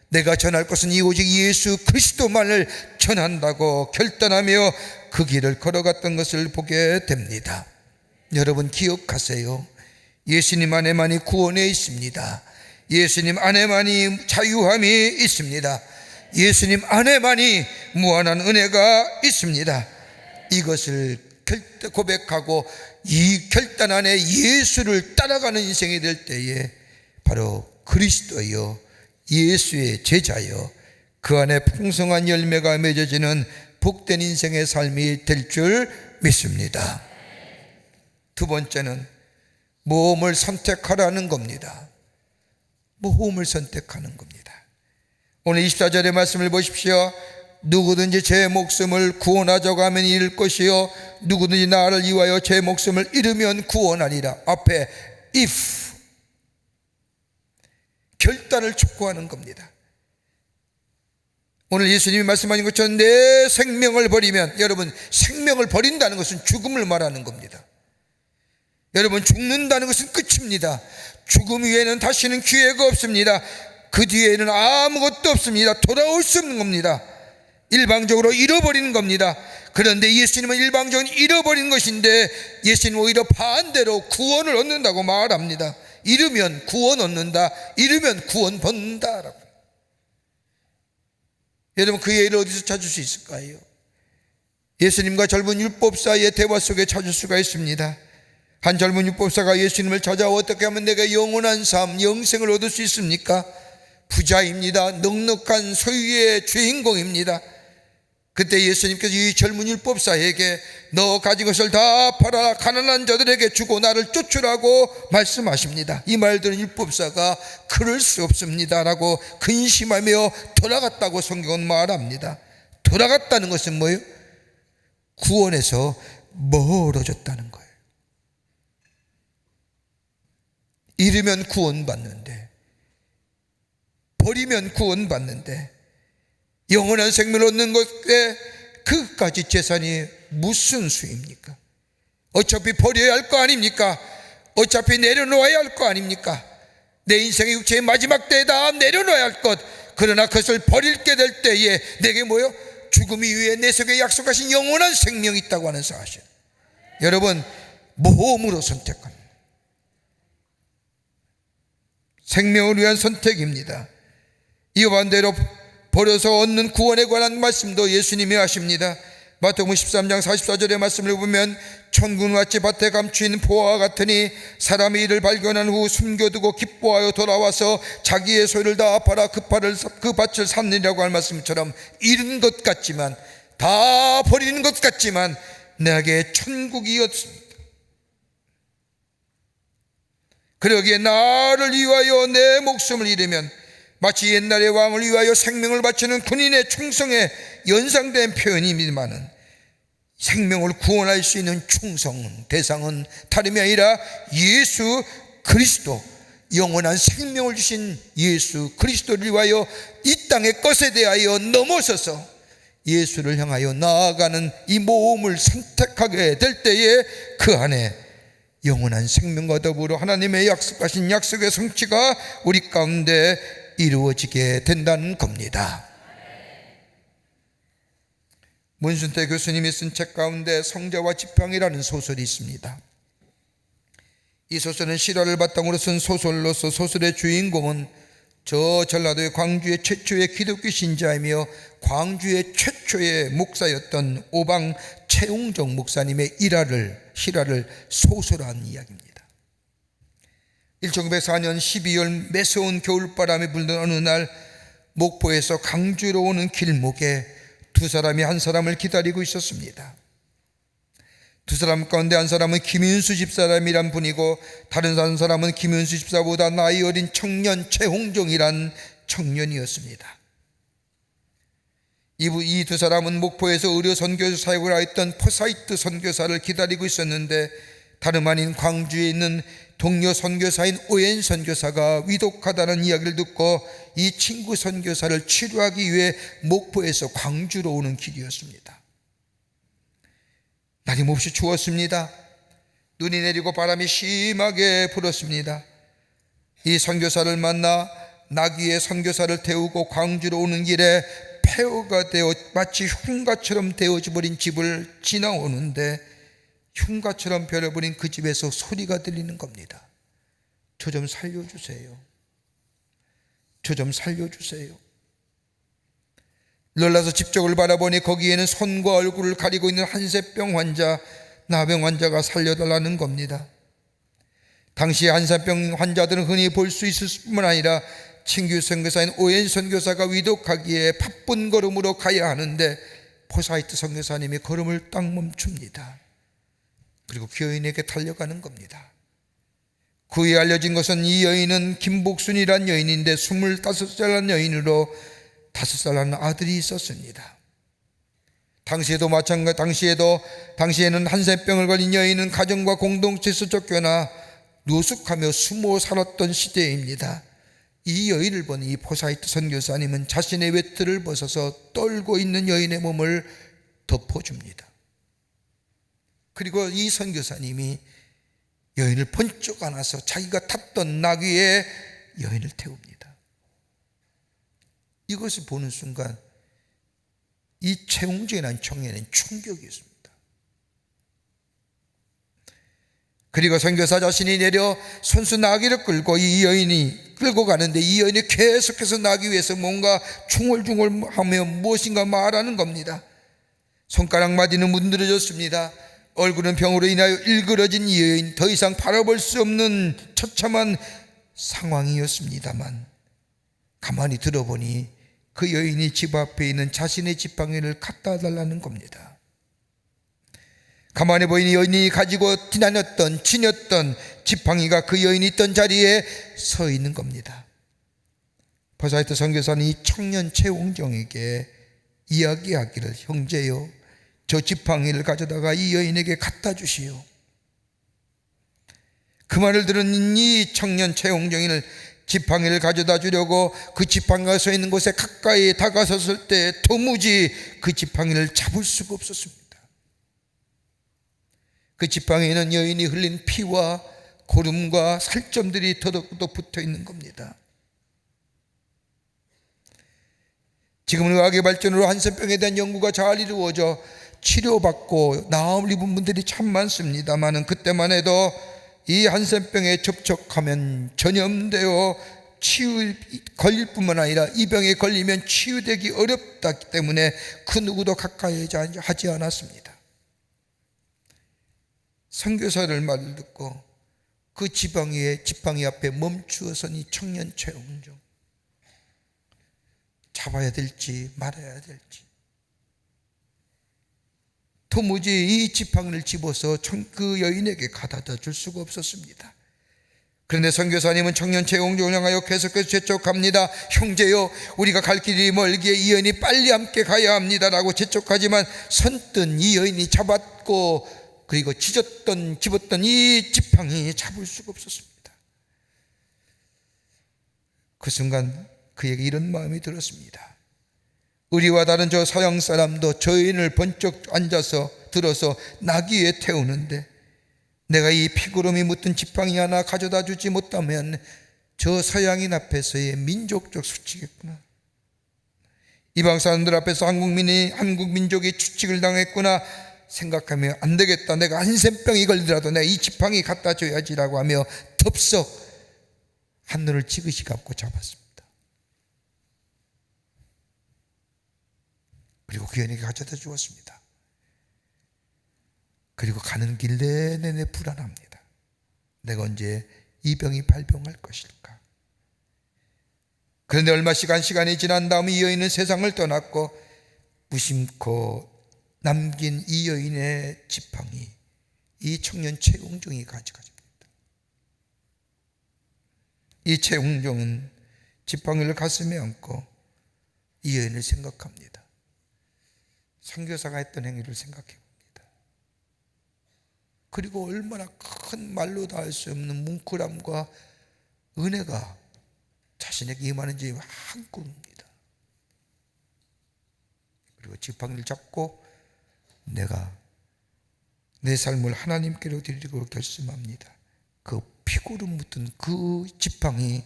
내가 전할 것은 오직 예수 그리스도만을 전한다고 결단하며 그 길을 걸어갔던 것을 보게 됩니다. 여러분 기억하세요. 예수님 안에만이 구원에 있습니다. 예수님 안에만이 자유함이 있습니다. 예수님 안에만이 무한한 은혜가 있습니다. 이것을 고백하고 이 결단 안에 예수를 따라가는 인생이 될 때에 바로 그리스도여 예수의 제자여 그 안에 풍성한 열매가 맺어지는 복된 인생의 삶이 될 줄 믿습니다. 두 번째는 모험을 선택하라는 겁니다. 모험을 선택하는 겁니다. 오늘 24절의 말씀을 보십시오. 누구든지 제 목숨을 구원하자고 하면 잃을 것이요 누구든지 나를 위하여 제 목숨을 잃으면 구원하리라. 앞에 if 결단을 촉구하는 겁니다. 오늘 예수님이 말씀하신 것처럼 내 생명을 버리면, 여러분 생명을 버린다는 것은 죽음을 말하는 겁니다. 여러분 죽는다는 것은 끝입니다. 죽음 위에는 다시는 기회가 없습니다. 그 뒤에는 아무것도 없습니다. 돌아올 수 없는 겁니다. 일방적으로 잃어버리는 겁니다. 그런데 예수님은 일방적으로 잃어버린 것인데 예수님은 오히려 반대로 구원을 얻는다고 말합니다. 잃으면 구원 얻는다, 잃으면 구원 받는다. 여러분 그 예를 어디서 찾을 수 있을까요? 예수님과 젊은 율법사의 대화 속에 찾을 수가 있습니다. 한 젊은 율법사가 예수님을 찾아와 어떻게 하면 내가 영원한 삶, 영생을 얻을 수 있습니까? 부자입니다. 넉넉한 소유의 주인공입니다. 그때 예수님께서 이 젊은 율법사에게 너 가진 것을 다 팔아 가난한 자들에게 주고 나를 쫓으라고 말씀하십니다. 이 말 들은 율법사가 그럴 수 없습니다 라고 근심하며 돌아갔다고 성경은 말합니다. 돌아갔다는 것은 뭐예요? 구원에서 멀어졌다는 거예요. 잃으면 구원받는데, 버리면 구원받는데, 영원한 생명을 얻는 것에 그까지 재산이 무슨 수입니까? 어차피 버려야 할 거 아닙니까? 어차피 내려놓아야 할 거 아닙니까? 내 인생의 육체의 마지막 때에 다 내려놓아야 할 것. 그러나 그것을 버릴게 될 때에 내게 뭐요? 죽음 이후에 내 속에 약속하신 영원한 생명이 있다고 하는 사실. 여러분, 모험으로 선택합니다. 생명을 위한 선택입니다. 이와 반대로 버려서 얻는 구원에 관한 말씀도 예수님이 하십니다. 마태복음 13장 44절의 말씀을 보면 천군같이 밭에 감추인 보화와 같으니 사람이 이를 발견한 후 숨겨두고 기뻐하여 돌아와서 자기의 소유를 다 팔아 그 밭을 샀느니라고 할 말씀처럼, 잃은 것 같지만, 다 버리는 것 같지만 내게 천국이었습니다. 그러기에 나를 위하여 내 목숨을 잃으면 마치 옛날의 왕을 위하여 생명을 바치는 군인의 충성에 연상된 표현입니다만, 생명을 구원할 수 있는 충성 대상은 다름이 아니라 예수 그리스도, 영원한 생명을 주신 예수 그리스도를 위하여 이 땅의 것에 대하여 넘어서서 예수를 향하여 나아가는 이 모험을 선택하게 될 때에 그 안에 영원한 생명과 더불어 하나님의 약속하신 약속의 성취가 우리 가운데 이루어지게 된다는 겁니다. 문순태 교수님이 쓴 책 가운데 성자와 지팡이라는 소설이 있습니다. 이 소설은 실화를 바탕으로 쓴 소설로서 소설의 주인공은 저 전라도의 광주의 최초의 기독교 신자이며 광주의 최초의 목사였던 오방 최웅정 목사님의 실화를 소설한 이야기입니다. 1904년 12월 매서운 겨울바람이 불던 어느 날, 목포에서 광주로 오는 길목에 두 사람이 한 사람을 기다리고 있었습니다. 두 사람 가운데 한 사람은 김윤수 집사람이란 분이고, 다른 한 사람은 김윤수 집사보다 나이 어린 청년 최홍종이란 청년이었습니다. 이 두 사람은 목포에서 의료 선교 사역을 하였던 포사이트 선교사를 기다리고 있었는데, 다름 아닌 광주에 있는 동료 선교사인 오엔 선교사가 위독하다는 이야기를 듣고 이 친구 선교사를 치료하기 위해 목포에서 광주로 오는 길이었습니다. 날이 몹시 추웠습니다. 눈이 내리고 바람이 심하게 불었습니다. 이 선교사를 만나 나귀에 선교사를 태우고 광주로 오는 길에 폐허가 되어 마치 흉가처럼 되어져 버린 집을 지나오는데, 흉가처럼 변해버린 그 집에서 소리가 들리는 겁니다. 저 좀 살려주세요. 저 좀 살려주세요. 놀라서 집 쪽을 바라보니 거기에는 손과 얼굴을 가리고 있는 한센병 환자, 나병 환자가 살려달라는 겁니다. 당시 한센병 환자들은 흔히 볼 수 있을 뿐만 아니라 친구 선교사인 오엔 선교사가 위독하기에 바쁜 걸음으로 가야 하는데, 포사이트 선교사님이 걸음을 딱 멈춥니다. 그리고 그 여인에게 달려가는 겁니다. 그에 알려진 것은 이 여인은 김복순이란 여인인데 25살난 여인으로 5살난 아들이 있었습니다. 당시에는 한센병을 걸린 여인은 가정과 공동체에서 쫓겨나 노숙하며 숨어 살았던 시대입니다. 이 여인을 본 이 포사이트 선교사님은 자신의 외투를 벗어서 떨고 있는 여인의 몸을 덮어줍니다. 그리고 이 선교사님이 여인을 번쩍 안아서 자기가 탔던 나귀에 여인을 태웁니다. 이것을 보는 순간 이 최홍준이라는 청년은 충격이었습니다. 그리고 선교사 자신이 내려 손수 나귀를 끌고 이 여인이 끌고 가는데, 이 여인이 계속해서 나귀 위에서 뭔가 중얼중얼하며 무엇인가 말하는 겁니다. 손가락 마디는 문드러졌습니다. 얼굴은 병으로 인하여 일그러진 이 여인, 더 이상 바라볼 수 없는 처참한 상황이었습니다만, 가만히 들어보니 그 여인이 집 앞에 있는 자신의 지팡이를 갖다 달라는 겁니다. 가만히 보니 여인이 가지고 지녔던 지팡이가 그 여인이 있던 자리에 서 있는 겁니다. 포사이트 선교사는 이 청년 최홍정에게 이야기하기를, 형제여, 저 지팡이를 가져다가 이 여인에게 갖다 주시오. 그 말을 들은 이 청년 최홍정이는 지팡이를 가져다 주려고 그 지팡이가 서 있는 곳에 가까이 다가섰을 때 도무지 그 지팡이를 잡을 수가 없었습니다. 그 지팡이에는 여인이 흘린 피와 고름과 살점들이 더덕더덕 붙어 있는 겁니다. 지금은 의학의 발전으로 한센병에 대한 연구가 잘 이루어져 치료받고 나음을 입은 분들이 참 많습니다만, 그때만 해도 이 한센병에 접촉하면 전염되어 걸릴 뿐만 아니라 이 병에 걸리면 치유되기 어렵다기 때문에 그 누구도 가까이 하지 않았습니다. 선교사들 말을 듣고 그 지팡이 앞에 멈추어 선 이 청년 최홍종, 잡아야 될지 말아야 될지 도무지 이 지팡이를 집어서 그 여인에게 가져다 줄 수가 없었습니다. 그런데 선교사님은 청년 최홍종을 향하여 계속해서 재촉합니다. 형제여, 우리가 갈 길이 멀기에 이 여인이 빨리 함께 가야 합니다라고 재촉하지만 선뜻 이 여인이 잡았고 그리고 집었던 이 지팡이 잡을 수가 없었습니다. 그 순간 그에게 이런 마음이 들었습니다. 우리와 다른 저 서양 사람도 저 여인을 번쩍 들어서 나귀에 태우는데 내가 이 피구름이 묻은 지팡이 하나 가져다 주지 못하면 저 서양인 앞에서의 민족적 수치겠구나. 이방 사람들 앞에서 한국 민족이 추측을 당했구나 생각하며 안 되겠다, 내가 한센병이 걸리더라도 내가 이 지팡이 갖다 줘야지라고 하며 덥석 하늘을 지그시 감고 잡았습니다. 그리고 그 여인에게 가져다 주었습니다. 그리고 가는 길 내내 불안합니다. 내가 언제 이 병이 발병할 것일까? 그런데 얼마 시간이 지난 다음 이 여인은 세상을 떠났고 무심코 남긴 이 여인의 지팡이, 이 청년 최홍종이 가져갑니다. 이 최홍종은 지팡이를 가슴에 안고 이 여인을 생각합니다. 선교사가 했던 행위를 생각해 봅니다. 그리고 얼마나 큰 말로 다 할 수 없는 뭉클함과 은혜가 자신에게 임하는지 한 꿈입니다. 그리고 지팡이를 잡고 내가 내 삶을 하나님께로 드리고 결심합니다. 그 피고름 묻은 그 지팡이,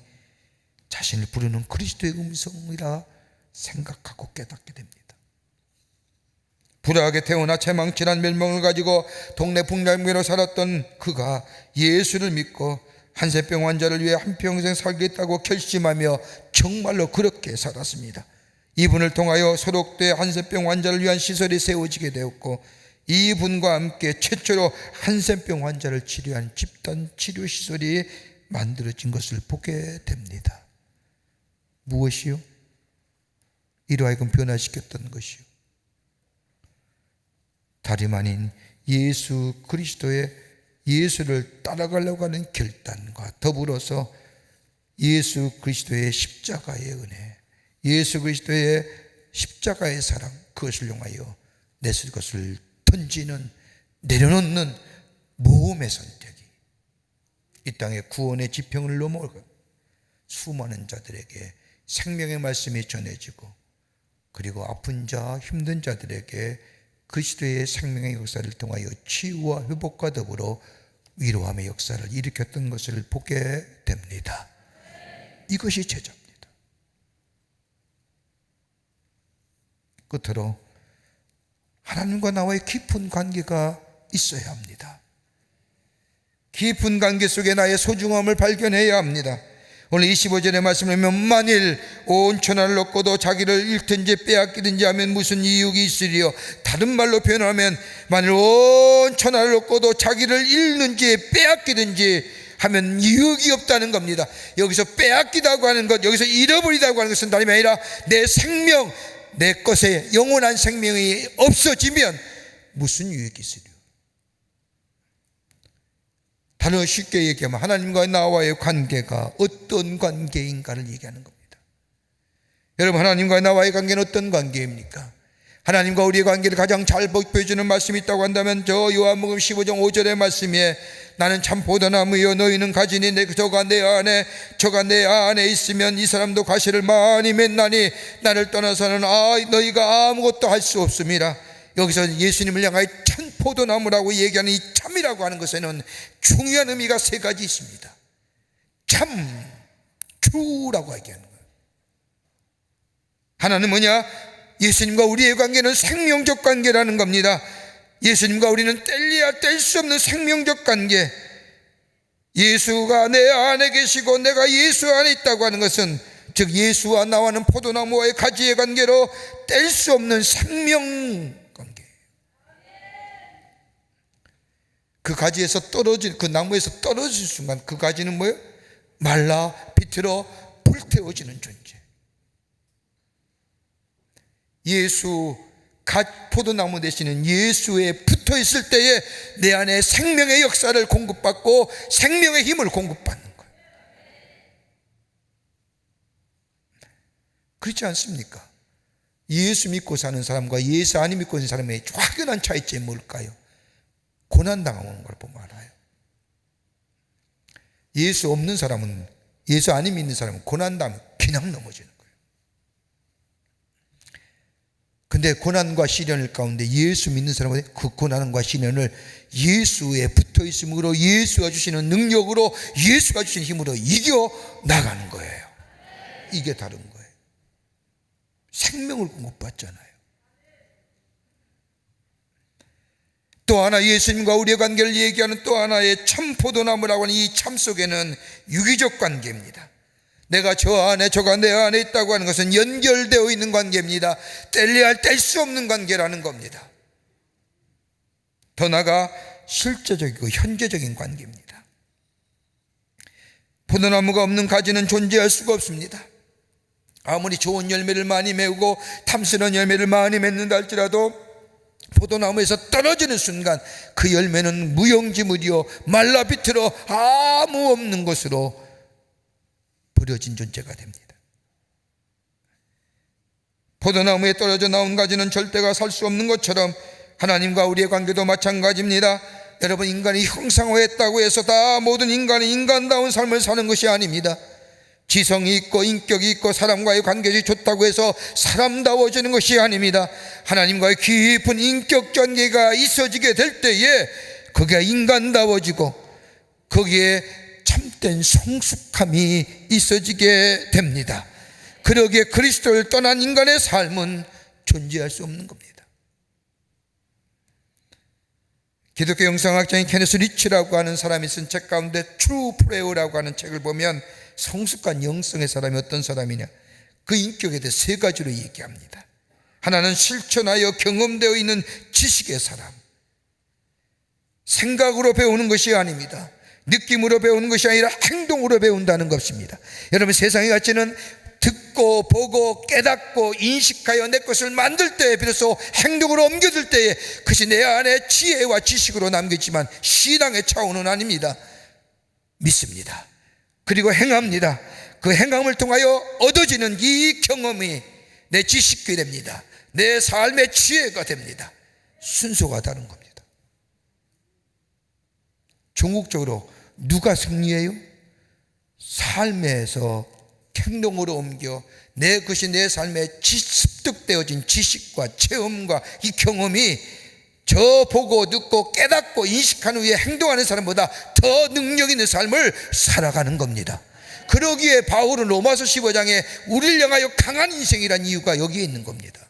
자신을 부르는 그리스도의 음성이라 생각하고 깨닫게 됩니다. 불화하게 태어나 채망치란 멸망을 가지고 동네 풍랑교로 살았던 그가 예수를 믿고 한센병 환자를 위해 한평생 살겠다고 결심하며 정말로 그렇게 살았습니다. 이분을 통하여 소록대 한센병 환자를 위한 시설이 세워지게 되었고 이분과 함께 최초로 한센병 환자를 치료한 집단 치료 시설이 만들어진 것을 보게 됩니다. 무엇이요? 이로 하여금 변화시켰던 것이요, 다름 아닌 예수 그리스도의 예수를 따라가려고 하는 결단과 더불어서 예수 그리스도의 십자가의 은혜, 예수 그리스도의 십자가의 사랑, 그것을 용하여 내 것을 던지는, 내려놓는 모험의 선택이 이 땅의 구원의 지평을 넘어 수많은 자들에게 생명의 말씀이 전해지고 그리고 아픈 자, 힘든 자들에게 그리스도의 생명의 역사를 통하여 치유와 회복과 더불어 위로함의 역사를 일으켰던 것을 보게 됩니다. 이것이 제자입니다. 끝으로 하나님과 나와의 깊은 관계가 있어야 합니다. 깊은 관계 속에 나의 소중함을 발견해야 합니다. 오늘 25절의 말씀을 보면 만일 온 천하를 얻고도 자기를 잃든지 빼앗기든지 하면 무슨 이익이 있으리요. 다른 말로 표현하면 만일 온 천하를 얻고도 자기를 잃는지 빼앗기든지 하면 이익이 없다는 겁니다. 여기서 빼앗기다고 하는 것, 여기서 잃어버리다고 하는 것은 다름이 아니라 내 생명, 내 것에 영원한 생명이 없어지면 무슨 유익이 있으리요. 단어 쉽게 얘기하면 하나님과 나와의 관계가 어떤 관계인가를 얘기하는 겁니다. 여러분, 하나님과 나와의 관계는 어떤 관계입니까? 하나님과 우리의 관계를 가장 잘 보여주는 말씀이 있다고 한다면 저 요한복음 15장 5절의 말씀에 나는 참 포도나무여 너희는 가지니 저가 내 안에 있으면 이 사람도 과실을 많이 맺나니 나를 떠나서는 너희가 아무것도 할 수 없습니다. 여기서 예수님을 향하여 참 포도나무라고 얘기하는 이 참이라고 하는 것에는 중요한 의미가 세 가지 있습니다. 참, tru라고 얘기하는 거예요. 하나는 뭐냐? 예수님과 우리의 관계는 생명적 관계라는 겁니다. 예수님과 우리는 뗄래야 뗄 수 없는 생명적 관계. 예수가 내 안에 계시고 내가 예수 안에 있다고 하는 것은, 즉 예수와 나와는 포도나무와의 가지의 관계로 뗄 수 없는 생명 관계. 그 가지에서 떨어진, 그 나무에서 떨어진 순간 그 가지는 뭐예요? 말라 비틀어 불태워지는 존재. 예수 포도나무 되시는 예수에 붙어 있을 때에 내 안에 생명의 역사를 공급받고 생명의 힘을 공급받는 거예요. 그렇지 않습니까? 예수 믿고 사는 사람과 예수 안 믿고 사는 사람의 확연한 차이점이 뭘까요? 고난당하는 걸 보면 알아요. 예수 없는 사람은, 예수 안 믿는 사람은 고난당하면 그냥 넘어지는 거예요. 근데 고난과 시련을 가운데 예수 믿는 사람은 그 고난과 시련을 예수에 붙어 있음으로, 예수가 주시는 능력으로, 예수가 주시는 힘으로 이겨 나가는 거예요. 이게 다른 거예요. 생명을 공급받잖아요. 또 하나 예수님과 우리의 관계를 얘기하는 또 하나의 참 포도나무라고 하는 이 참 속에는 유기적 관계입니다. 내가 저 안에, 저가 내 안에 있다고 하는 것은 연결되어 있는 관계입니다. 뗄래야 뗄 수 없는 관계라는 겁니다. 더 나아가 실제적이고 현재적인 관계입니다. 포도나무가 없는 가지는 존재할 수가 없습니다. 아무리 좋은 열매를 많이 메우고 탐스러운 열매를 많이 맺는다 할지라도 포도나무에서 떨어지는 순간 그 열매는 무용지물이요 말라 비틀어 아무 없는 것으로 버려진 존재가 됩니다. 포도나무에 떨어져 나온 가지는 절대가 살 수 없는 것처럼 하나님과 우리의 관계도 마찬가지입니다. 여러분, 인간이 형상화했다고 해서 다 모든 인간이 인간다운 삶을 사는 것이 아닙니다. 지성이 있고 인격이 있고 사람과의 관계가 좋다고 해서 사람다워지는 것이 아닙니다. 하나님과의 깊은 인격 관계가 있어지게 될 때에 거기가 인간다워지고 거기에 참된 성숙함이 있어지게 됩니다. 그러기에 그리스도를 떠난 인간의 삶은 존재할 수 없는 겁니다. 기독교 영성학자인 케네스 리치라고 하는 사람이 쓴 책 가운데 트루 프레어라고 하는 책을 보면 성숙한 영성의 사람이 어떤 사람이냐, 그 인격에 대해 세 가지로 얘기합니다. 하나는 실천하여 경험되어 있는 지식의 사람. 생각으로 배우는 것이 아닙니다. 느낌으로 배우는 것이 아니라 행동으로 배운다는 것입니다. 여러분, 세상의 가치는 듣고 보고 깨닫고 인식하여 내 것을 만들 때에 비로소 행동으로 옮겨질 때에 그것이 내 안에 지혜와 지식으로 남겠지만 신앙의 차원은 아닙니다. 믿습니다. 그리고 행합니다. 그 행함을 통하여 얻어지는 이 경험이 내 지식이 됩니다. 내 삶의 지혜가 됩니다. 순서가 다른 겁니다. 종국적으로 누가 승리해요? 삶에서 행동으로 옮겨 내 것이 내 삶에 습득되어진 지식과 체험과 이 경험이 저 보고 듣고 깨닫고 인식한 후에 행동하는 사람보다 더 능력 있는 삶을 살아가는 겁니다. 그러기에 바울은 로마서 15장에 우리를 향하여 강한 인생이란 이유가 여기에 있는 겁니다.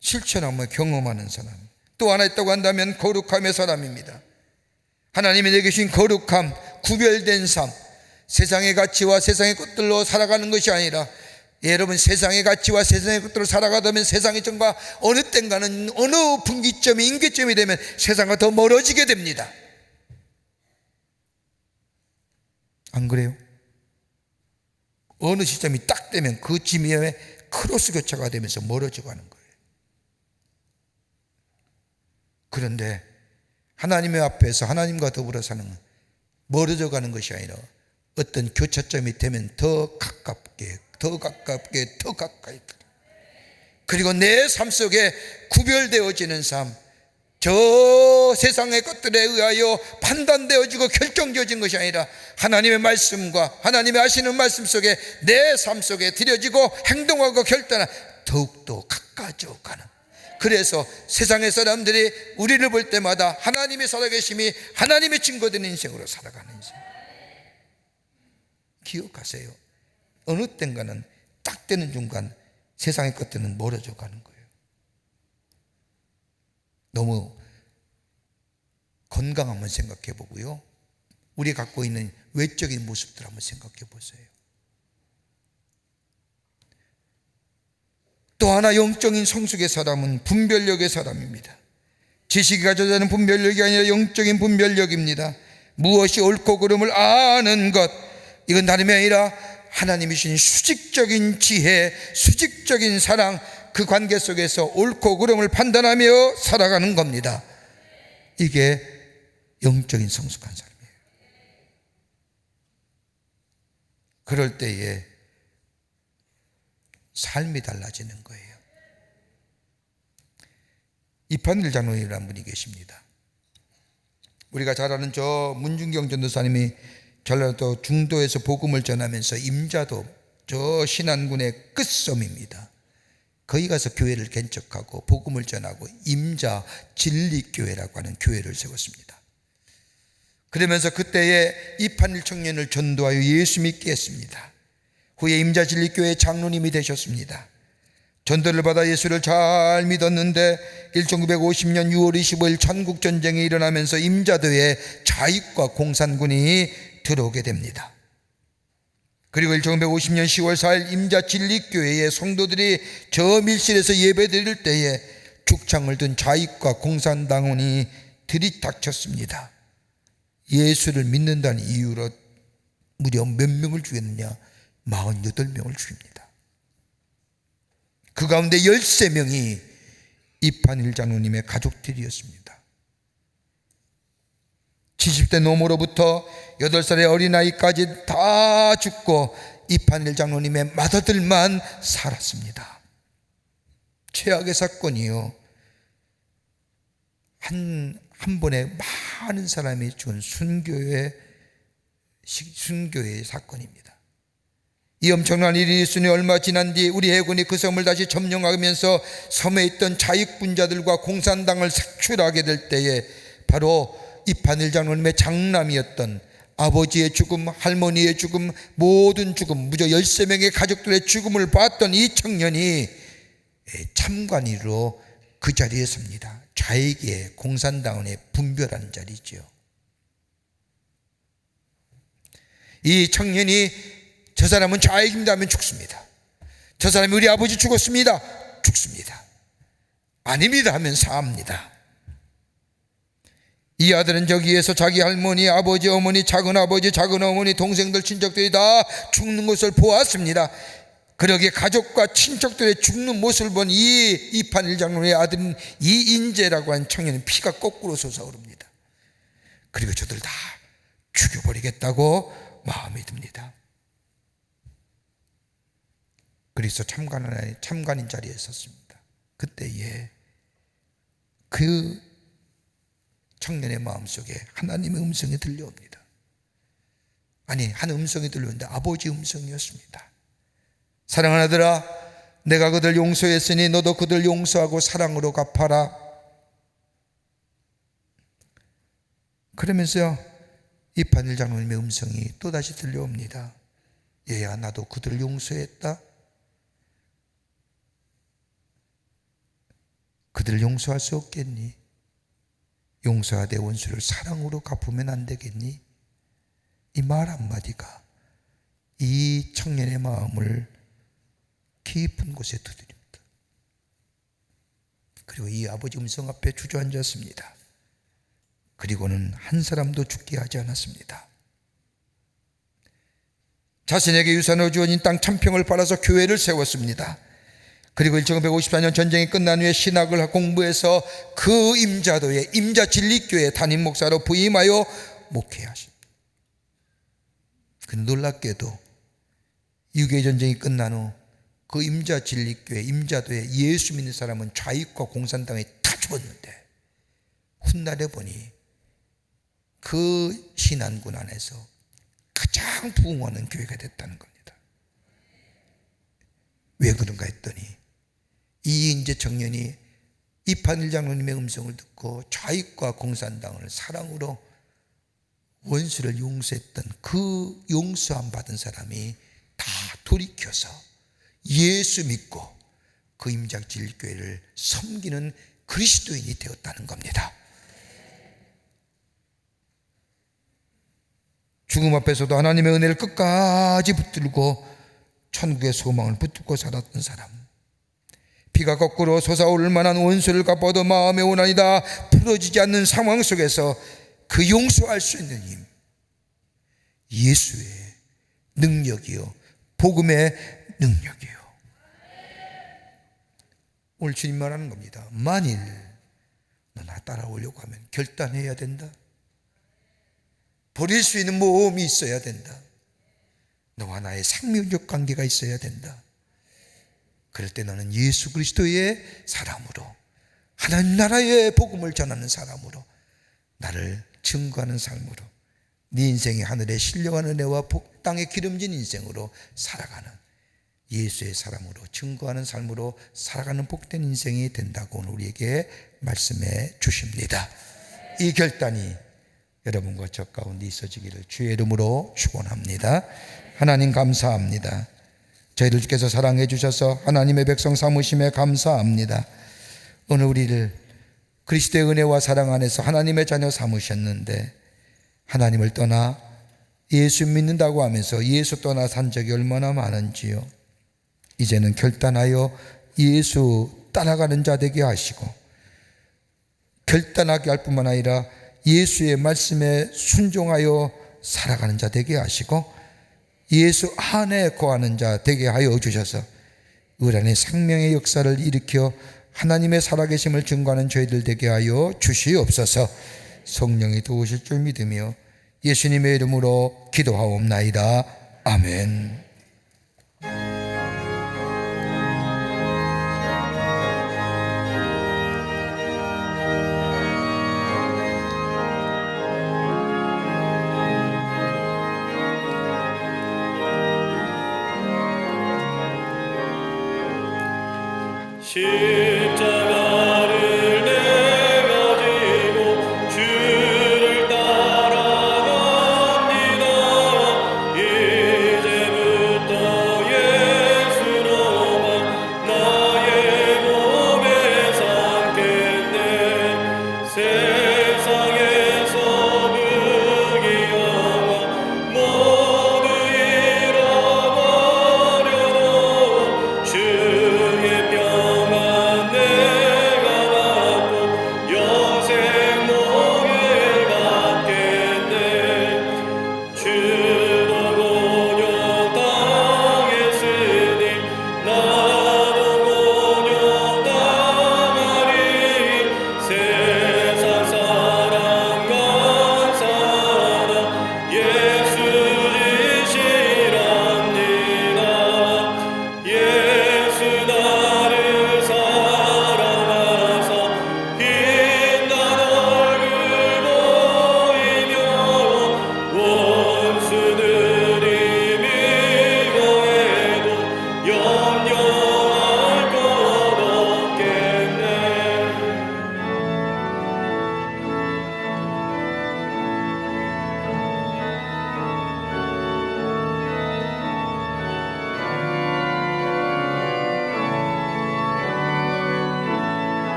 실천하며 경험하는 사람. 또 하나 있다고 한다면 거룩함의 사람입니다. 하나님이 내게 주신 거룩함, 구별된 삶, 세상의 가치와 세상의 것들로 살아가는 것이 아니라, 여러분, 세상의 가치와 세상의 것들로 살아가다 보면 세상의 정과 어느 땐가는 어느 분기점이 임계점이 되면 세상과 더 멀어지게 됩니다. 안 그래요? 어느 시점이 딱 되면 그 지점에 크로스 교차가 되면서 멀어져 가는 거예요. 그런데 하나님의 앞에서 하나님과 더불어 사는 건 멀어져 가는 것이 아니라 어떤 교차점이 되면 더 가깝게 더 가까이, 그리고 내 삶 속에 구별되어지는 삶, 저 세상의 것들에 의하여 판단되어지고 결정되어진 것이 아니라 하나님의 말씀과 하나님의 하시는 말씀 속에 내 삶 속에 들여지고 행동하고 결단한 더욱더 가까워져 가는, 그래서 세상의 사람들이 우리를 볼 때마다 하나님의 살아계심이 하나님의 증거되는 인생으로 살아가는 인생. 기억하세요. 어느 땐가는 딱 되는 순간 세상의 것들은 멀어져 가는 거예요. 너무 건강 한번 생각해 보고요, 우리 갖고 있는 외적인 모습들 한번 생각해 보세요. 또 하나 영적인 성숙의 사람은 분별력의 사람입니다. 지식이 가져다 주는 분별력이 아니라 영적인 분별력입니다. 무엇이 옳고 그름을 아는 것, 이건 다름이 아니라 하나님이 주신 수직적인 지혜, 수직적인 사랑, 그 관계 속에서 옳고 그름을 판단하며 살아가는 겁니다. 이게 영적인 성숙한 사람이에요. 그럴 때에 삶이 달라지는 거예요. 이판일 장로님이라는 분이 계십니다. 우리가 잘 아는 저 문중경 전도사님이 전라도 중도에서 복음을 전하면서 임자도 저 신안군의 끝섬입니다. 거기 가서 교회를 개척하고 복음을 전하고 임자 진리교회라고 하는 교회를 세웠습니다. 그러면서 그때에 이판일 청년을 전도하여 예수 믿게 했습니다. 후에 임자 진리교회 장로님이 되셨습니다. 전도를 받아 예수를 잘 믿었는데 1950년 6월 25일 전국전쟁이 일어나면서 임자도에 좌익과 공산군이 들어오게 됩니다. 그리고 1950년 10월 4일 임자 진리교회의 성도들이 저 밀실에서 예배드릴 때에 죽창을 든 좌익과 공산당원이 들이닥쳤습니다. 예수를 믿는다는 이유로 무려 몇 명을 죽였느냐? 48명을 죽입니다. 그 가운데 13명이 이판일 장로님의 가족들이었습니다. 70대 노모로부터 8살의 어린아이까지 다 죽고 이판일 장로님의 맏아들만 살았습니다. 최악의 사건이요, 한 번에 많은 사람이 죽은 순교의 사건입니다. 이 엄청난 일이 있으니 얼마 지난 뒤 우리 해군이 그 섬을 다시 점령하면서 섬에 있던 자익분자들과 공산당을 색출하게 될 때에 바로 이판일 장로님의 장남이었던 아버지의 죽음, 할머니의 죽음, 모든 죽음, 무려 13명의 가족들의 죽음을 봤던 이 청년이 참관인으로 그 자리에 섭니다. 좌익의 공산당원의 분별하는 자리죠. 이 청년이 저 사람은 좌익입니다 하면 죽습니다. 저 사람이 우리 아버지 죽었습니다, 죽습니다. 아닙니다 하면 사합니다. 이 아들은 저기에서 자기 할머니, 아버지, 어머니, 작은아버지, 작은어머니, 동생들, 친척들이 다 죽는 것을 보았습니다. 그러기에 가족과 친척들의 죽는 모습을 본 이판일 장로의 아들인 이인재라고 하는 청년은 피가 거꾸로 솟아오릅니다. 그리고 저들 다 죽여버리겠다고 마음이 듭니다. 그래서 참관인 자리에 섰습니다. 그때에 그 청년의 마음속에 하나님의 음성이 들려옵니다. 아니, 한 음성이 들려오는데 아버지 음성이었습니다. 사랑하는 아들아, 내가 그들 용서했으니 너도 그들 용서하고 사랑으로 갚아라. 그러면서 이판일 장로님의 음성이 또다시 들려옵니다. 얘야, 나도 그들 용서했다. 그들 용서할 수 없겠니? 용서하되 원수를 사랑으로 갚으면 안 되겠니? 이 말 한마디가 이 청년의 마음을 깊은 곳에 두드립니다. 그리고 이 아버지 음성 앞에 주저앉았습니다. 그리고는 한 사람도 죽게 하지 않았습니다. 자신에게 유산으로 주어진 땅 1000평을 팔아서 교회를 세웠습니다. 그리고 1954년 전쟁이 끝난 후에 신학을 공부해서 그 임자도에 임자 진리교회 담임 목사로 부임하여 목회하십니다. 그 놀랍게도 6.25 전쟁이 끝난 후 그 임자 진리교회 임자도에 예수 믿는 사람은 좌익과 공산당이 다 죽었는데 훗날에 보니 그 신안군 안에서 가장 부흥하는 교회가 됐다는 겁니다. 왜 그런가 했더니 이인재 청년이 이판일 장로님의 음성을 듣고 좌익과 공산당을 사랑으로 원수를 용서했던 그 용서함 받은 사람이 다 돌이켜서 예수 믿고 그 임장질교회를 섬기는 그리스도인이 되었다는 겁니다. 죽음 앞에서도 하나님의 은혜를 끝까지 붙들고 천국의 소망을 붙들고 살았던 사람, 피가 거꾸로 솟아오를 만한 원수를 갚아도 마음의 원한이다 풀어지지 않는 상황 속에서 그 용서할 수 있는 힘, 예수의 능력이요 복음의 능력이요. 오늘 주님 말하는 겁니다. 만일 너 나 따라오려고 하면 결단해야 된다. 버릴 수 있는 모험이 있어야 된다. 너와 나의 생명적 관계가 있어야 된다. 그럴 때 너는 예수 그리스도의 사람으로, 하나님 나라의 복음을 전하는 사람으로, 나를 증거하는 삶으로, 네 인생이 하늘의 신령한 은혜와 땅에 기름진 인생으로 살아가는 예수의 사람으로 증거하는 삶으로 살아가는 복된 인생이 된다고 오늘 우리에게 말씀해 주십니다. 이 결단이 여러분과 저 가운데 있어지기를 주의 이름으로 축원합니다. 하나님 감사합니다. 저희들 주께서 사랑해 주셔서 하나님의 백성 삼으심에 감사합니다. 오늘 우리를 그리스도의 은혜와 사랑 안에서 하나님의 자녀 삼으셨는데 하나님을 떠나 예수 믿는다고 하면서 예수 떠나 산 적이 얼마나 많은지요. 이제는 결단하여 예수 따라가는 자 되게 하시고, 결단하게 할 뿐만 아니라 예수의 말씀에 순종하여 살아가는 자 되게 하시고, 예수 안에 거하는 자 되게 하여 주셔서 우리 안에 생명의 역사를 일으켜 하나님의 살아계심을 증거하는 저희들 되게 하여 주시옵소서. 성령이 도우실 줄 믿으며 예수님의 이름으로 기도하옵나이다. 아멘. 십자가를 내가 지고 주를 따라갑니다. 이제부터 예수로만 나의 몸에 삼겠네. 세상에서 부귀영화 모두 잃어버려도 주의 평안 내가 받고 영생 복을 받겠네. 주도 곤욕 당했으니 나도 곤욕 당하리. 세상 사랑 감사하다 예수 지시랍니다. 예수 나를 사랑하사 빛난 얼굴 보이며 원수들이 미워해도 염려할 것 없겠네.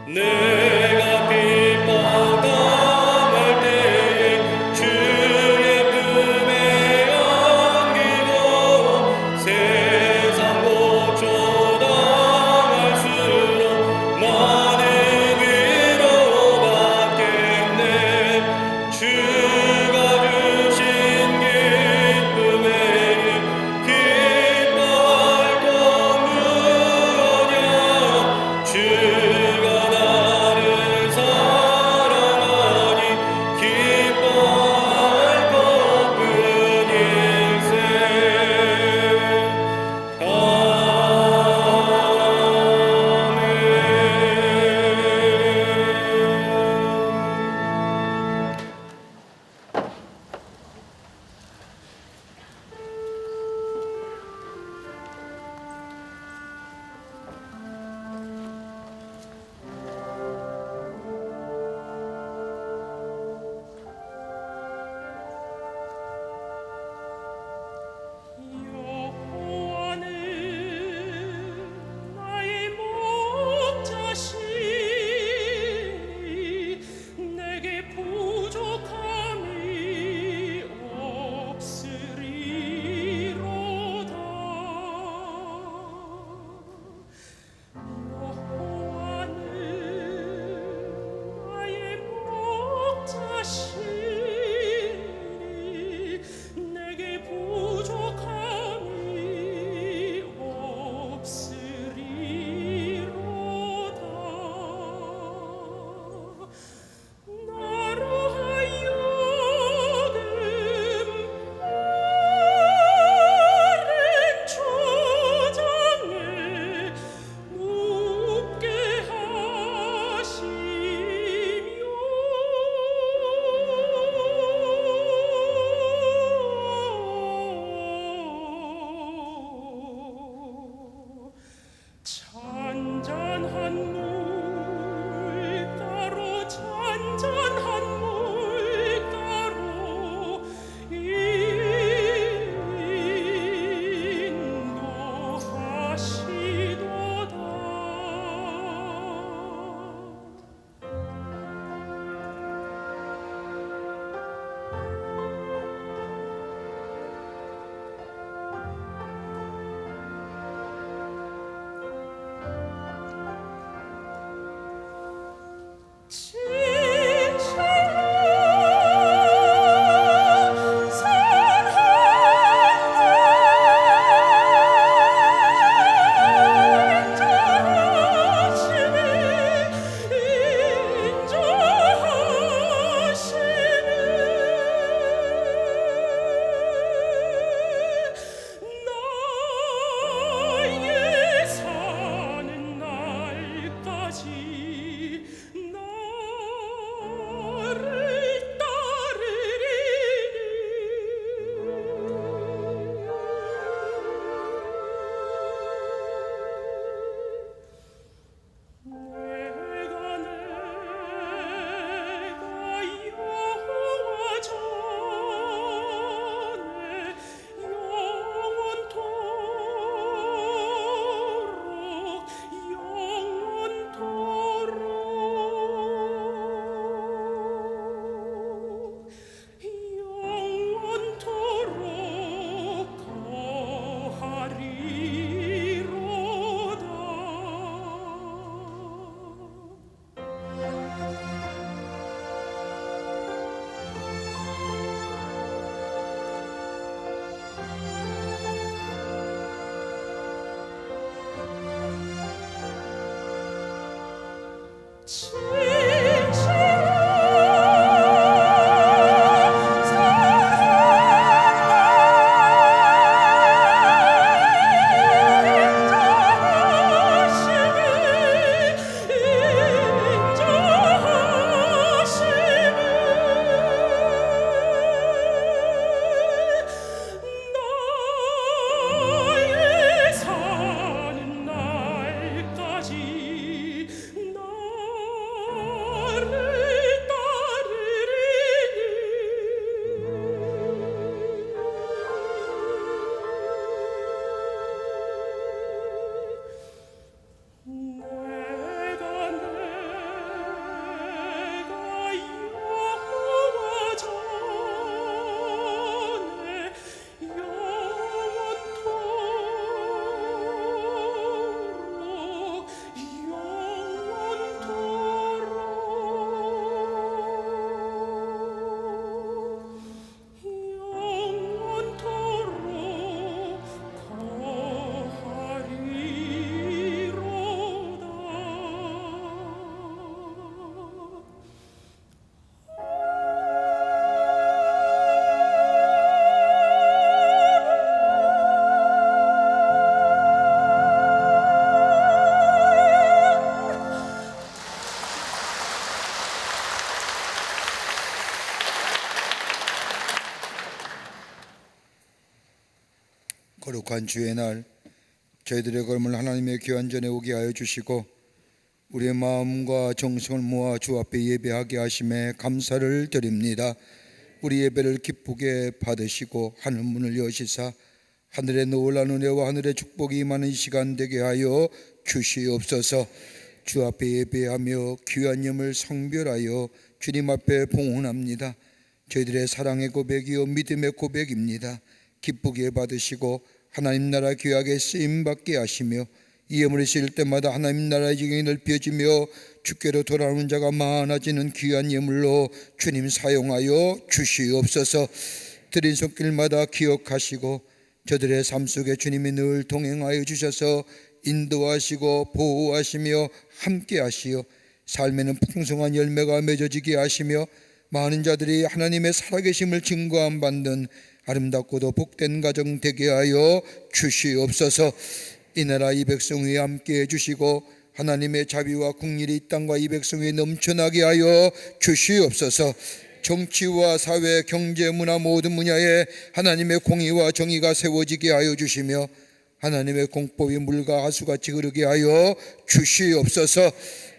내가 핍박 당할 때에 주의 품에 안기고 세상 고초 당할수록 많은 위로 받겠네. 주가 주신 기쁨에게 기뻐할 것 무엇이야. 주가 나를 거룩한 주의 날 저희들의 걸음을 하나님의 귀한 전에 오게 하여 주시고 우리의 마음과 정성을 모아 주 앞에 예배하게 하심에 감사를 드립니다. 우리 예배를 기쁘게 받으시고 하늘 문을 여시사 하늘의 놀라운 은혜와 하늘의 축복이 임하는 이 시간 되게 하여 주시옵소서. 주 앞에 예배하며 귀한 염을 성별하여 주님 앞에 봉헌합니다. 저희들의 사랑의 고백이요 믿음의 고백입니다. 기쁘게 받으시고 하나님 나라 귀하게 쓰임받게 하시며 이 예물을 실 때마다 하나님 나라의 지경이 넓혀지며 주께로 돌아오는 자가 많아지는 귀한 예물로 주님 사용하여 주시옵소서. 드린 손길마다 기억하시고 저들의 삶 속에 주님이 늘 동행하여 주셔서 인도하시고 보호하시며 함께 하시어 삶에는 풍성한 열매가 맺어지게 하시며 많은 자들이 하나님의 살아계심을 증거함 받는 아름답고도 복된 가정 되게 하여 주시옵소서. 이 나라 이 백성 위에 함께 해주시고 하나님의 자비와 긍휼이 이 땅과 이 백성 위에 넘쳐나게 하여 주시옵소서. 정치와 사회, 경제, 문화 모든 분야에 하나님의 공의와 정의가 세워지게 하여 주시며 하나님의 공법이 물과 하수같이 흐르게 하여 주시옵소서.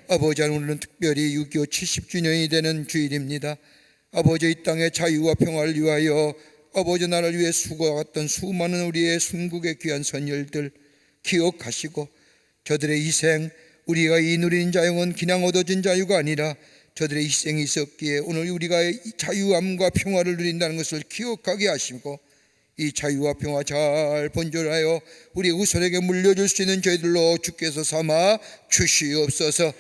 아버지, 오늘은 특별히 6.25 70주년이 되는 주일입니다. 아버지, 이 땅의 자유와 평화를 위하여 아버지 나라를 위해 수고했던 수많은 우리의 순국의 귀한 선열들 기억하시고 저들의 희생, 우리가 이 누린 자유는 그냥 얻어진 자유가 아니라 저들의 희생이 있었기에 오늘 우리가 자유함과 평화를 누린다는 것을 기억하게 하시고 이 자유와 평화 잘 번전하여 우리 후손에게 물려줄 수 있는 저희들로 주께서 삼아 주시옵소서.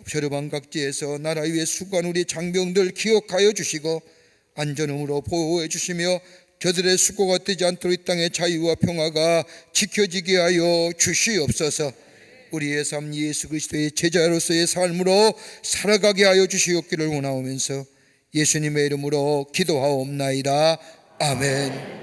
저르반 각지에서 나라 위에 수고한 우리 장병들 기억하여 주시고 안전함으로 보호해 주시며 저들의 수고가 뜨지 않도록 이 땅의 자유와 평화가 지켜지게 하여 주시옵소서. 우리의 삶 예수 그리스도의 제자로서의 삶으로 살아가게 하여 주시옵기를 원하오면서 예수님의 이름으로 기도하옵나이다. 아멘.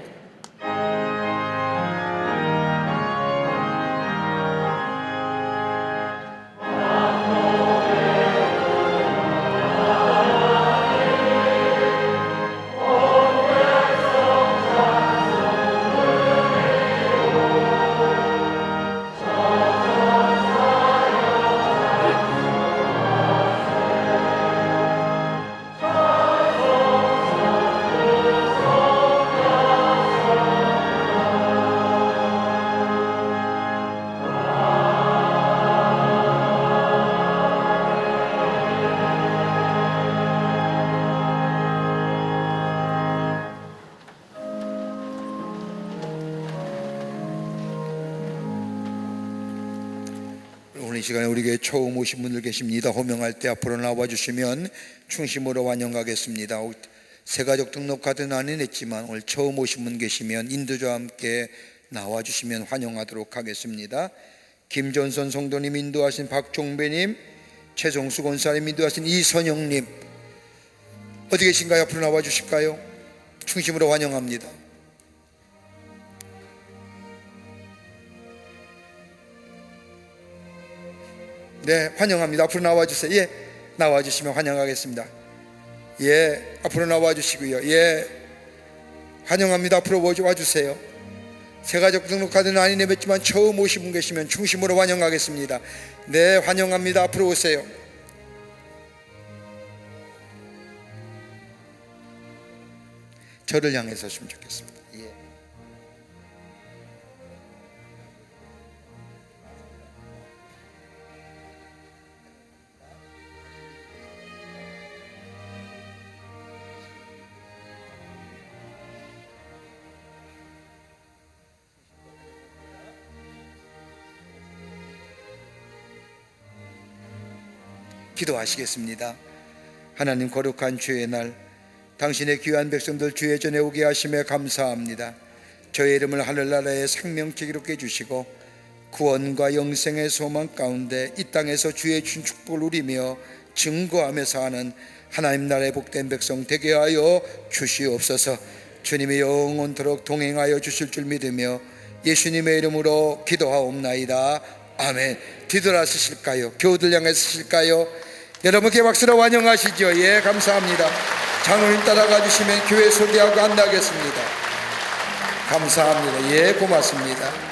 오늘 이 시간에 우리에게 처음 오신 분들 계십니다. 호명할 때 앞으로 나와 주시면 충심으로 환영하겠습니다. 새가족 등록 카드는 안 해냈지만 오늘 처음 오신 분 계시면 인도자와 함께 나와 주시면 환영하도록 하겠습니다. 김전선 성도님 인도하신 박종배님, 최종수 권사님 인도하신 이선영님 어디 계신가요? 앞으로 나와 주실까요? 충심으로 환영합니다. 네, 환영합니다. 앞으로 나와 주세요. 예, 나와 주시면 환영하겠습니다. 예, 앞으로 나와 주시고요. 예, 환영합니다. 앞으로 와 주세요. 새가족 등록카드는 아니 내뱉지만 처음 오신 분 계시면 충심으로 환영하겠습니다. 네, 환영합니다. 앞으로 오세요. 저를 향해 서시면 좋겠습니다. 예. 기도하시겠습니다. 하나님, 거룩한 주의 날 당신의 귀한 백성들 주의 전에 오게 하심에 감사합니다. 저의 이름을 하늘나라의 생명책 기록해 주시고 구원과 영생의 소망 가운데 이 땅에서 주의 준 축복을 누리며 증거하며 사는 하나님 나라의 복된 백성 되게 하여 주시옵소서. 주님이 영원토록 동행하여 주실 줄 믿으며 예수님의 이름으로 기도하옵나이다. 아멘. 뒤돌아서실까요? 교우들 향해 서실까요? 여러분께 박수로 환영하시죠. 예, 감사합니다. 장로님 따라가 주시면 교회 소개하고 안내하겠습니다. 감사합니다. 예, 고맙습니다.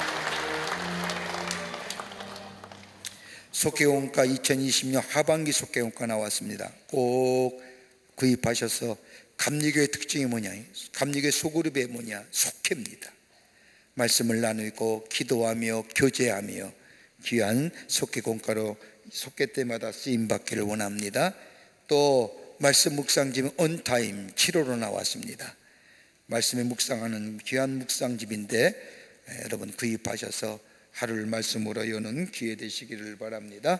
속개원가 2020년 하반기 속개원가 나왔습니다. 꼭 구입하셔서 감리교의 특징이 뭐냐? 감리교의 소그룹이 뭐냐? 속회입니다. 말씀을 나누고 기도하며 교제하며 귀한 속개공과로 속개 때마다 쓰임받기를 원합니다. 또 말씀 묵상집은 온타임 7호로 나왔습니다. 말씀에 묵상하는 귀한 묵상집인데 여러분 구입하셔서 하루를 말씀으로 여는 기회 되시기를 바랍니다.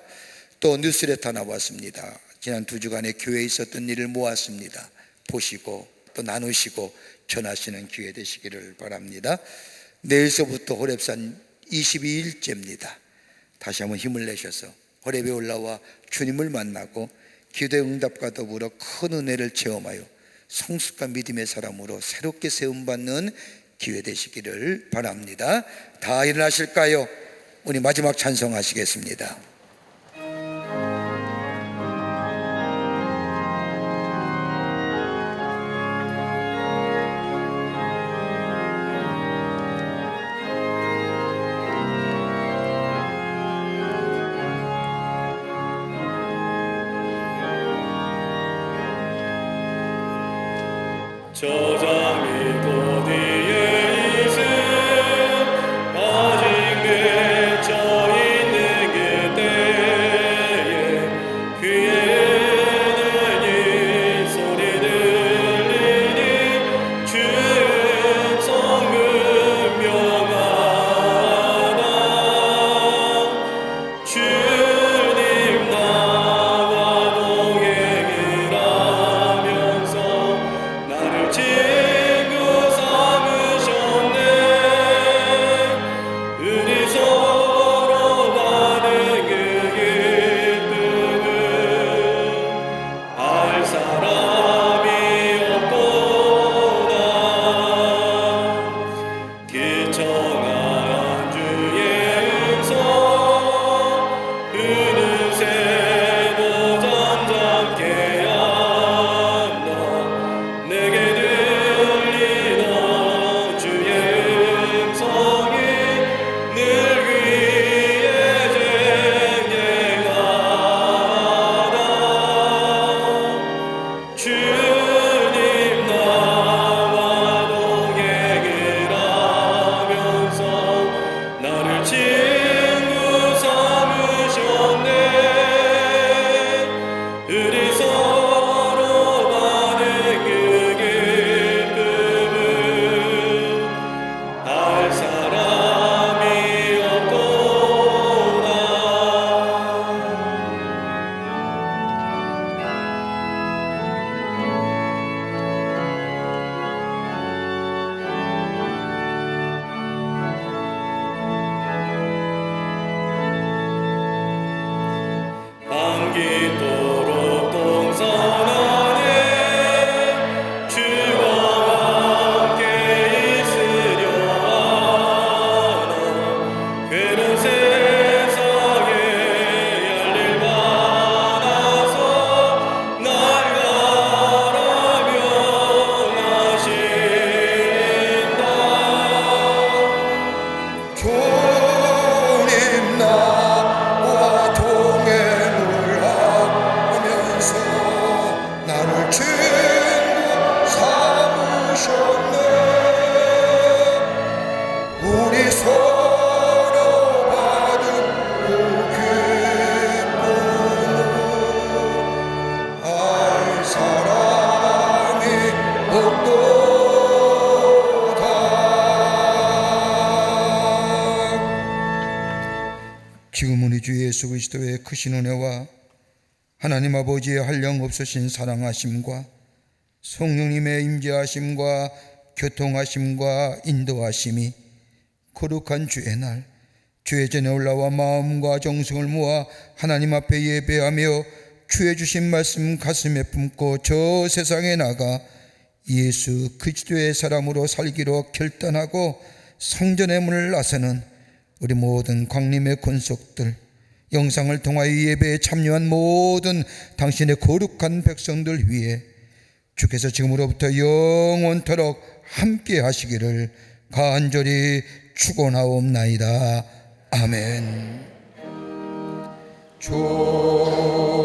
또 뉴스레터 나왔습니다. 지난 2주간의 교회에 있었던 일을 모았습니다. 보시고 또 나누시고 전하시는 기회 되시기를 바랍니다. 내일서부터 호렙산 22일째입니다. 다시 한번 힘을 내셔서 호렙에 올라와 주님을 만나고 기도의 응답과 더불어 큰 은혜를 체험하여 성숙한 믿음의 사람으로 새롭게 세움받는 기회 되시기를 바랍니다. 다 일어나실까요? 우리 마지막 찬송하시겠습니다. 저장이 도디에 있음 아직 맺혀 있는 그때에 귀에 들리니 소리 들리니 주의 성금 명하나 주님 나와 동행을 하면서 나를 친구 삼으셔 예수 그리스도의 크신 은혜와 하나님 아버지의 한량없으신 사랑하심과 성령님의 임재하심과 교통하심과 인도하심이 거룩한 주의 날 주의 전에 올라와 마음과 정성을 모아 하나님 앞에 예배하며 주의 주신 말씀 가슴에 품고 저 세상에 나가 예수 그리스도의 사람으로 살기로 결단하고 성전의 문을 나서는 우리 모든 광림의 권속들, 영상을 통하여 예배에 참여한 모든 당신의 거룩한 백성들 위해 주께서 지금으로부터 영원토록 함께 하시기를 간절히 축원하옵나이다. 아멘. 조실